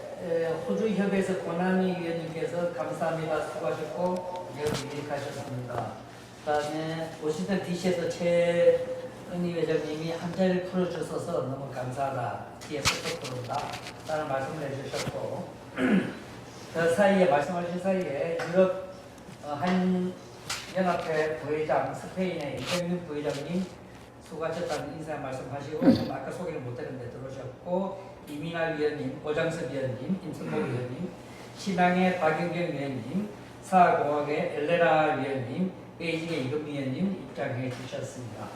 호주협에서 권한희 위원님께서 감사합니다 수고하셨고 여기 가셨습니다. 그다음에 워싱턴 DC에서 최은희 회장님이 한자를 풀어주셔서 너무 감사하다. 뒤에 스토커로다 라는 말씀을 해주셨고 그 사이에 말씀하신 사이에 유럽 한연합회 부회장 스페인의 이정윤 부회장님 수고하셨다는 인사 말씀하시고 아까 소개를 못했는데 들어오셨고 이민아 위원님, 오장섭 위원님, 임승복 위원님, 신앙의 박영경 위원님, 사공학의 엘레나 위원님, 베이징의 이금 위원님 입장해 주셨습니다.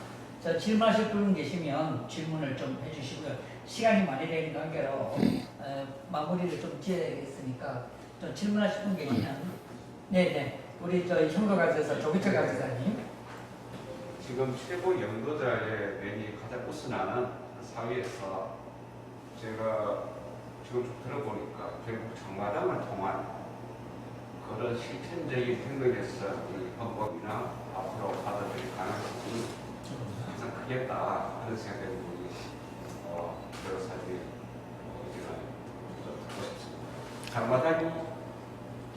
자, 질문하실 분 계시면 질문을 좀 해주시고요. 시간이 많이 되는 관계로 마무리를 좀 지어야겠으니까 좀 질문하실 분 계시면 네네 우리 현거관에서 조기철 강사님. 지금 최고 연구자의 면이 가장 우선하는 사회에서 제가 지금 좀 들어보니까 결국 정마당을 통한 그런 실천적인 행동에서 이 헌법이나 앞으로 받아들일 가능성이 항상 크겠다 하는 생각이 우리 변호사님의 의견을 듣고 싶습니다. 장마당이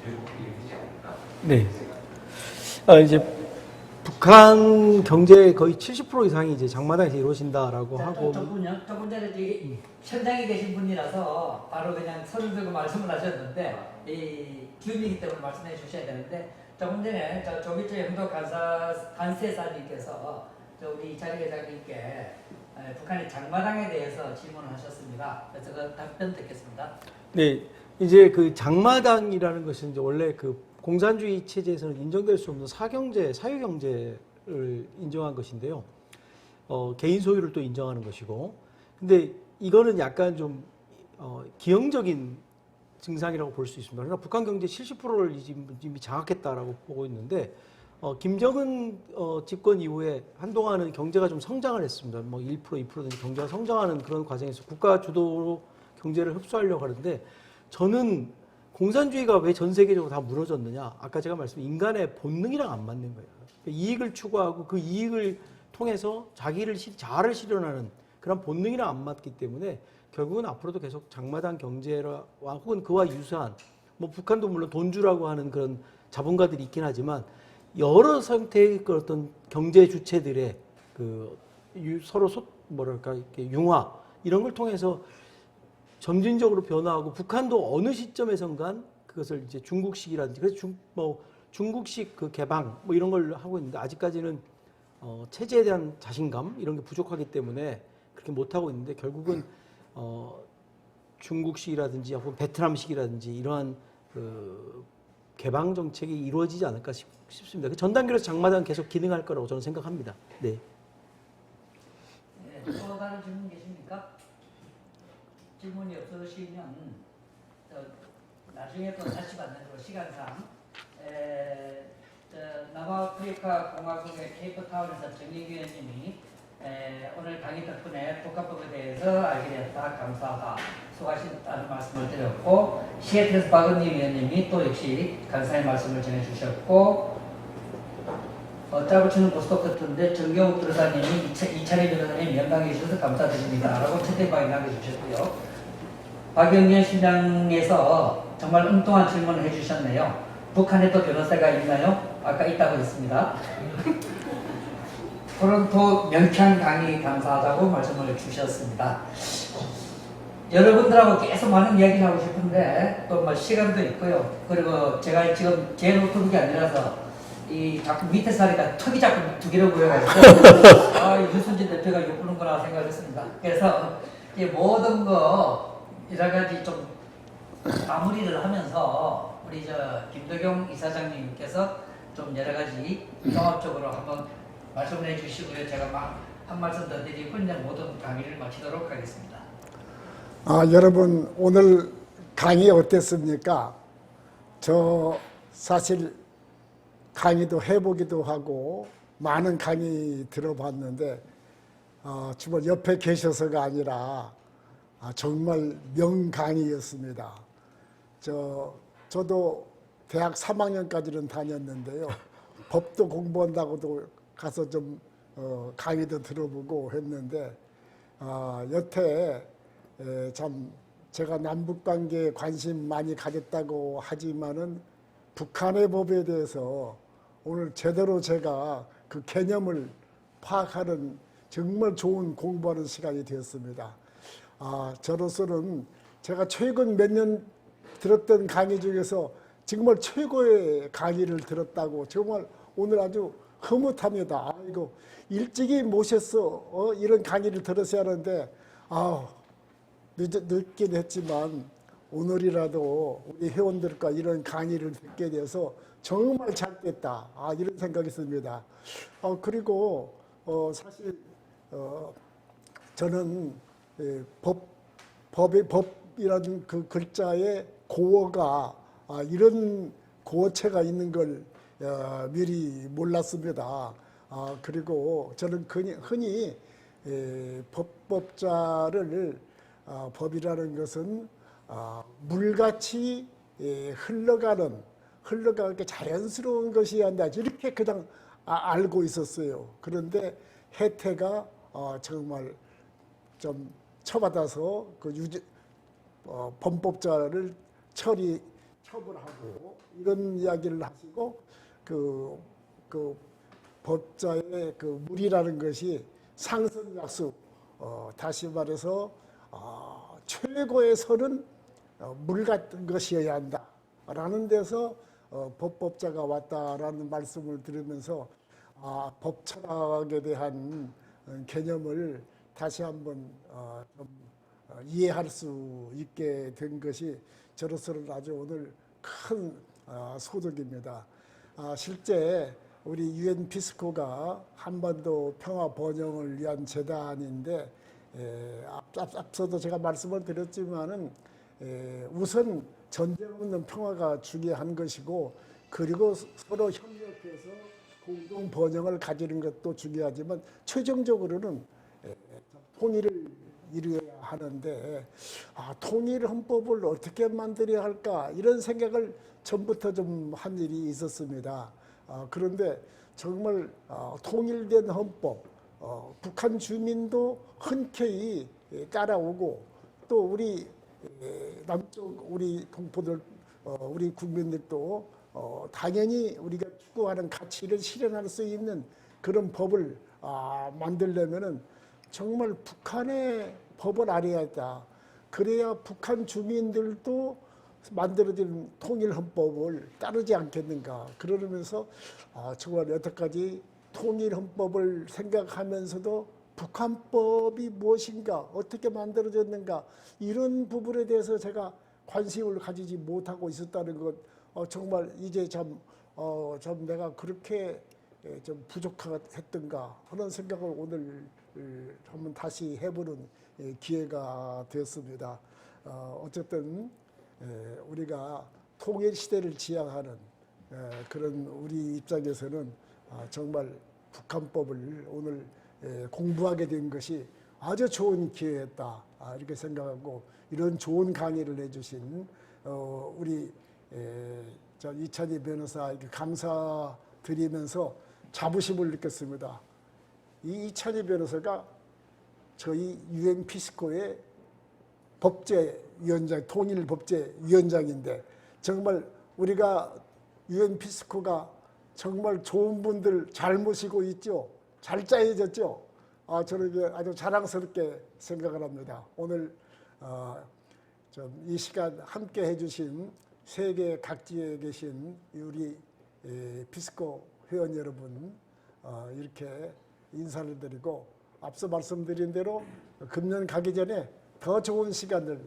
결국 이루어지지 않을까 네. 생각합니다. 이제 북한 경제의 거의 70% 이상이 이제 장마당에서 이루어진다라고 하고. 조금 전에 저기 현장에 계신 분이라서 바로 그냥 서른 들고 말씀을 하셨는데 이 기운이기 때문에 말씀해 주셔야 되는데 조금 전에 조기철 영도 간세사님께서 우리 이찬희 회장님께 북한의 장마당에 대해서 질문을 하셨습니다. 그래서 그 답변 듣겠습니다. 네, 이제 그 장마당이라는 것은 이제 원래 그 공산주의 체제에서는 인정될 수 없는 사경제, 사유경제를 인정한 것인데요. 개인 소유를 또 인정하는 것이고. 근데 이거는 약간 좀 기형적인 증상이라고 볼 수 있습니다. 그러나 북한 경제 70%를 이미 장악했다라고 보고 있는데 김정은 집권 이후에 한동안은 경제가 좀 성장을 했습니다. 뭐 1%, 2%든지 경제가 성장하는 그런 과정에서 국가 주도로 경제를 흡수하려고 하는데 저는 공산주의가 왜 전 세계적으로 다 무너졌느냐? 아까 제가 말씀드린 인간의 본능이랑 안 맞는 거예요. 이익을 추구하고 그 이익을 통해서 자아를 실현하는 그런 본능이랑 안 맞기 때문에 결국은 앞으로도 계속 장마당 경제와 혹은 그와 유사한 뭐 북한도 물론 돈주라고 하는 그런 자본가들이 있긴 하지만 여러 상태의 그 어떤 경제 주체들의 그 서로 뭐랄까 이렇게 융화 이런 걸 통해서 점진적으로 변화하고 북한도 어느 시점에선간 그것을 이제 중국식이라든지 그래서 중국식 그 개방 뭐 이런 걸 하고 있는데 아직까지는 체제에 대한 자신감 이런 게 부족하기 때문에 그렇게 못 하고 있는데 결국은 중국식이라든지 혹은 베트남식이라든지 이러한 그 개방 정책이 이루어지지 않을까 싶습니다. 그 전 단계로서 장마당 계속 기능할 거라고 저는 생각합니다. 네. 네, 또 다른 질문 계십니까? 질문이 없으시면 나중에 또 다시 받는 거 시간상 남아프리카 공화국의 케이프타운에서 정의기 의원님이 오늘 강의 덕분에 북한법에 대해서 알게 되었다. 감사하다. 수고하셨다는 말씀을 드렸고 시애틀에서 박은님 의원님이 또 역시 감사의 말씀을 전해주셨고 짜고 치는 고스톱 같은데 정경욱 변호사님이 이찬희 변호사님 연락해 주셔서 감사드립니다. 라고 채팅방에 남겨주셨고요. 박영현 시장에서 정말 엉뚱한 질문을 해주셨네요. 북한에도 변호사가 있나요? 아까 있다고 했습니다. 토론토 명창 강의 감사하다고 말씀을 주셨습니다. 여러분들하고 계속 많은 이야기를 하고 싶은데 또 뭐 시간도 있고요. 그리고 제가 지금 제 노트북이 아니라서 이 자꾸 밑에서 하니까 턱이 자꾸 두 개로 보여가지고 유순진 대표가 욕부는구나 생각했습니다. 그래서 이 모든 거 여러 가지 좀 마무리를 하면서 우리 김도경 이사장님께서 좀 여러 가지 종합적으로 한번 말씀을 해주시고요. 제가 한 말씀 더 드리고 이제 모든 강의를 마치도록 하겠습니다. 여러분 오늘 강의 어땠습니까? 저 사실 강의도 해보기도 하고 많은 강의 들어봤는데 정말 옆에 계셔서가 아니라 정말 명강의였습니다. 저도 대학 3학년까지는 다녔는데요. 법도 공부한다고도 가서 좀 강의도 들어보고 했는데 여태 참 제가 남북관계에 관심 많이 가졌다고 하지만은 북한의 법에 대해서 오늘 제대로 제가 그 개념을 파악하는 정말 좋은 공부하는 시간이 되었습니다. 저로서는 제가 최근 몇 년 들었던 강의 중에서 정말 최고의 강의를 들었다고 정말 오늘 아주 흐뭇합니다. 이거 일찍이 모셔서 이런 강의를 들었어야 하는데 늦긴 했지만 오늘이라도 우리 회원들과 이런 강의를 듣게 돼서 정말 잘 됐다. 이런 생각이 듭니다. 그리고 사실 저는 법이라는 그 글자에 고어가 이런 고어체가 있는 걸 미리 몰랐습니다. 그리고 저는 흔히 법자를 법이라는 것은 물같이 흘러가는 흘러가게 자연스러운 것이어야 한다. 이렇게 그냥 알고 있었어요. 그런데 혜태가 정말 좀 처받아서 그 범법자를 처벌하고 이런 이야기를 하시고 그 법자의 그 물이라는 것이 상선약수, 다시 말해서 최고의 선은 물 같은 것이어야 한다라는 데서 법법자가 왔다라는 말씀을 들으면서 법 철학에 대한 개념을 다시 한번 좀 이해할 수 있게 된 것이 저로서는 아주 오늘 큰 소득입니다. 실제 우리 유엔 피스코가 한반도 평화 번영을 위한 재단인데 앞서도 제가 말씀을 드렸지만은 우선 전쟁 없는 평화가 중요한 것이고 그리고 서로 협력해서 공동 번영을 가지는 것도 중요하지만 최종적으로는 통일을 이루어야 하는데 통일 헌법을 어떻게 만들어야 할까 이런 생각을 전부터 좀 한 일이 있었습니다. 그런데 정말 통일된 헌법, 북한 주민도 흔쾌히 따라오고 또 우리 남쪽 우리 동포들, 우리 국민들도 당연히 우리가 추구하는 가치를 실현할 수 있는 그런 법을 만들려면은 정말 북한의 법을 알아야겠다. 그래야 북한 주민들도 만들어진 통일헌법을 따르지 않겠는가. 그러면서 정말 여태까지 통일헌법을 생각하면서도 북한법이 무엇인가, 어떻게 만들어졌는가 이런 부분에 대해서 제가 관심을 가지지 못하고 있었다는 것, 정말 이제 좀 내가 그렇게 좀 부족했던가 하는 생각을 오늘 한번 다시 해보는 기회가 되었습니다. 어쨌든 우리가 통일 시대를 지향하는 그런 우리 입장에서는 정말 북한법을 오늘 공부하게 된 것이 아주 좋은 기회였다 이렇게 생각하고 이런 좋은 강의를 해주신 우리 이찬희 변호사에게 감사드리면서 자부심을 느꼈습니다. 이 이찬희 변호사가 저희 유엔 피스코의 법제위원장, 통일법제위원장인데 정말 우리가 유엔 피스코가 정말 좋은 분들 잘 모시고 있죠. 잘 짜여졌죠. 저는 아주 자랑스럽게 생각을 합니다. 오늘 좀 이 시간 함께 해주신 세계 각지에 계신 우리 피스코 회원 여러분 이렇게 인사를 드리고 앞서 말씀드린 대로 금년 가기 전에 더 좋은 시간을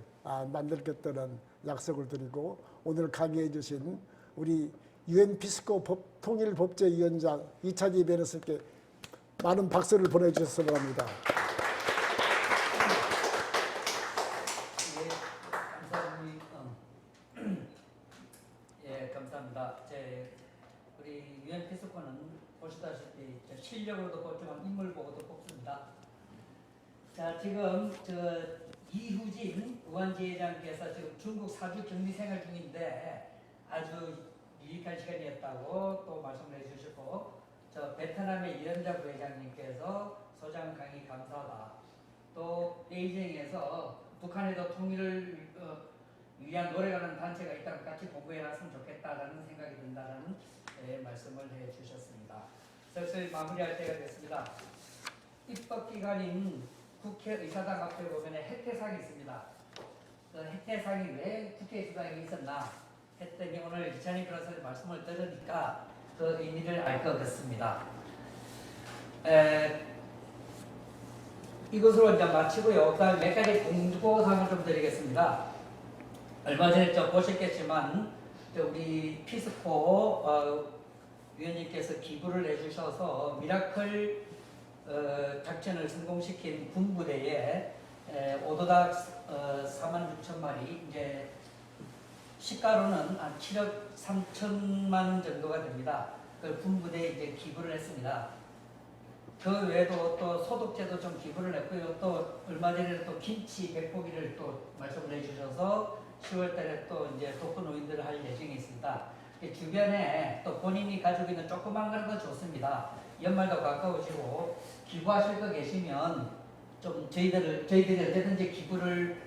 만들겠다는 약속을 드리고 오늘 강의해 주신 우리 유엔 피스코 통일법제위원장 이찬희 변호사께 많은 박수를 보내주셨으면 합니다. 예, 감사합니다. 우리 유엔 피스코는 보시다시피 실력으로도 뽑지만 인물 보고도 뽑습니다. 자, 지금 이후진 의원지회장께서 지금 중국 4주 격리 생활 중인데 아주 유익한 시간이었다고 또 말씀을 해주셨고, 베트남의 이현자 부회장님께서 소장 강의 감사하다. 또 베이징에서 북한에도 통일을 위한 노력하는 단체가 있다면 같이 공부해놨으면 좋겠다라는 생각이 든다는 말씀을 해주셨습니다. 슬슬 마무리할 때가 됐습니다. 입법기관인 국회의사당 앞에 보면 혜태상이 있습니다. 혜태상이 왜 국회의사당에 있었나 했더니 오늘 이찬희 변호사의 말씀을 들으니까 그 의미를 알 것 같습니다. 이것으로 이제 마치고요. 그다음 몇 가지 공고사항을 좀 드리겠습니다. 얼마 전에 보셨겠지만 우리 피스코 위원님께서 기부를 해주셔서 미라클 작전을 성공시킨 군부대에 오도닭 46,000마리, 이제 시가로는 한 7억 3천만 원 정도가 됩니다. 그 군부대에 이제 기부를 했습니다. 그 외에도 또 소독제도 좀 기부를 했고요. 또 얼마 전에 또 김치 100포기를 또 말씀을 해주셔서 10월 달에 또 이제 독거 노인들을 할 예정이 있습니다. 주변에 또 본인이 가지고 있는 조그만 거도 좋습니다. 연말도 가까우시고 기부하실 거 계시면 좀 저희들이 언제든지 기부를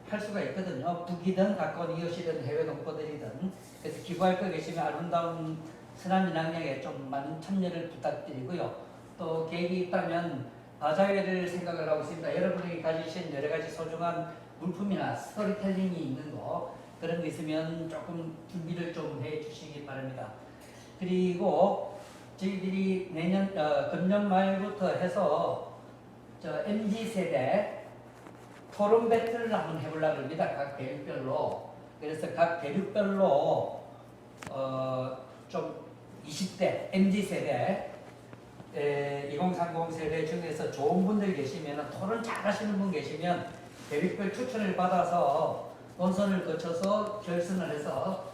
할 수가 있거든요. 북이든 가까운 이웃이든 해외 동포들이든. 그래서 기부할 거 계시면 아름다운 선한민항령에 좀 많은 참여를 부탁드리고요. 또 계획이 있다면 바자회를 생각을 하고 있습니다. 여러분이 가지신 여러 가지 소중한 물품이나 스토리텔링이 있는 거 그런 거 있으면 조금 준비를 좀 해 주시기 바랍니다. 그리고 저희들이 금년 말부터 해서 MZ세대 토론 배틀을 한번 해보려고 합니다. 각 대륙별로. 그래서 각 대륙별로 좀 20대 MZ세대 2030 세대 중에서 좋은 분들 계시면 토론 잘하시는 분 계시면 대륙별 추천을 받아서 본선을 거쳐서 결선을 해서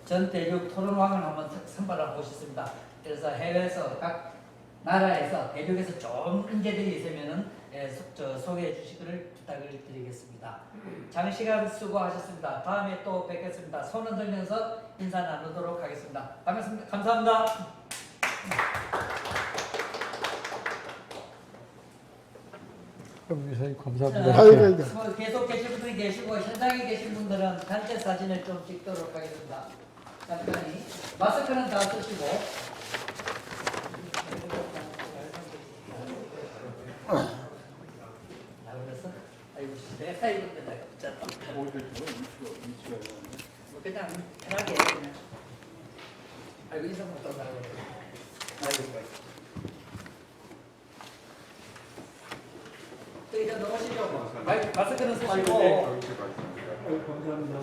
전 대륙 토론왕을 한번 선발하고 싶습니다. 그래서 해외에서 각 나라에서 대륙에서 좋은 인재들이 있으면은 소개해 주시기를 부탁을 드리겠습니다. 장시간 수고하셨습니다. 다음에 또 뵙겠습니다. 손을 들면서 인사 나누도록 하겠습니다. 반갑습니다. 감사합니다. 그럼 이사님 감사합니다. 아이고. 계속 계신 분들이 계시고 현장에 계신 분들은 단체 사진을 좀 찍도록 하겠습니다. 잠깐이 마스크는 다 쓰시고. 그래서 아이고 내가 입었는데 나 뭐 그냥 편하게 그냥. 아이고 인사부터 나고. 아이고. 또 이제 넘어지죠. 마스크는 쓰시고. 감사합니다.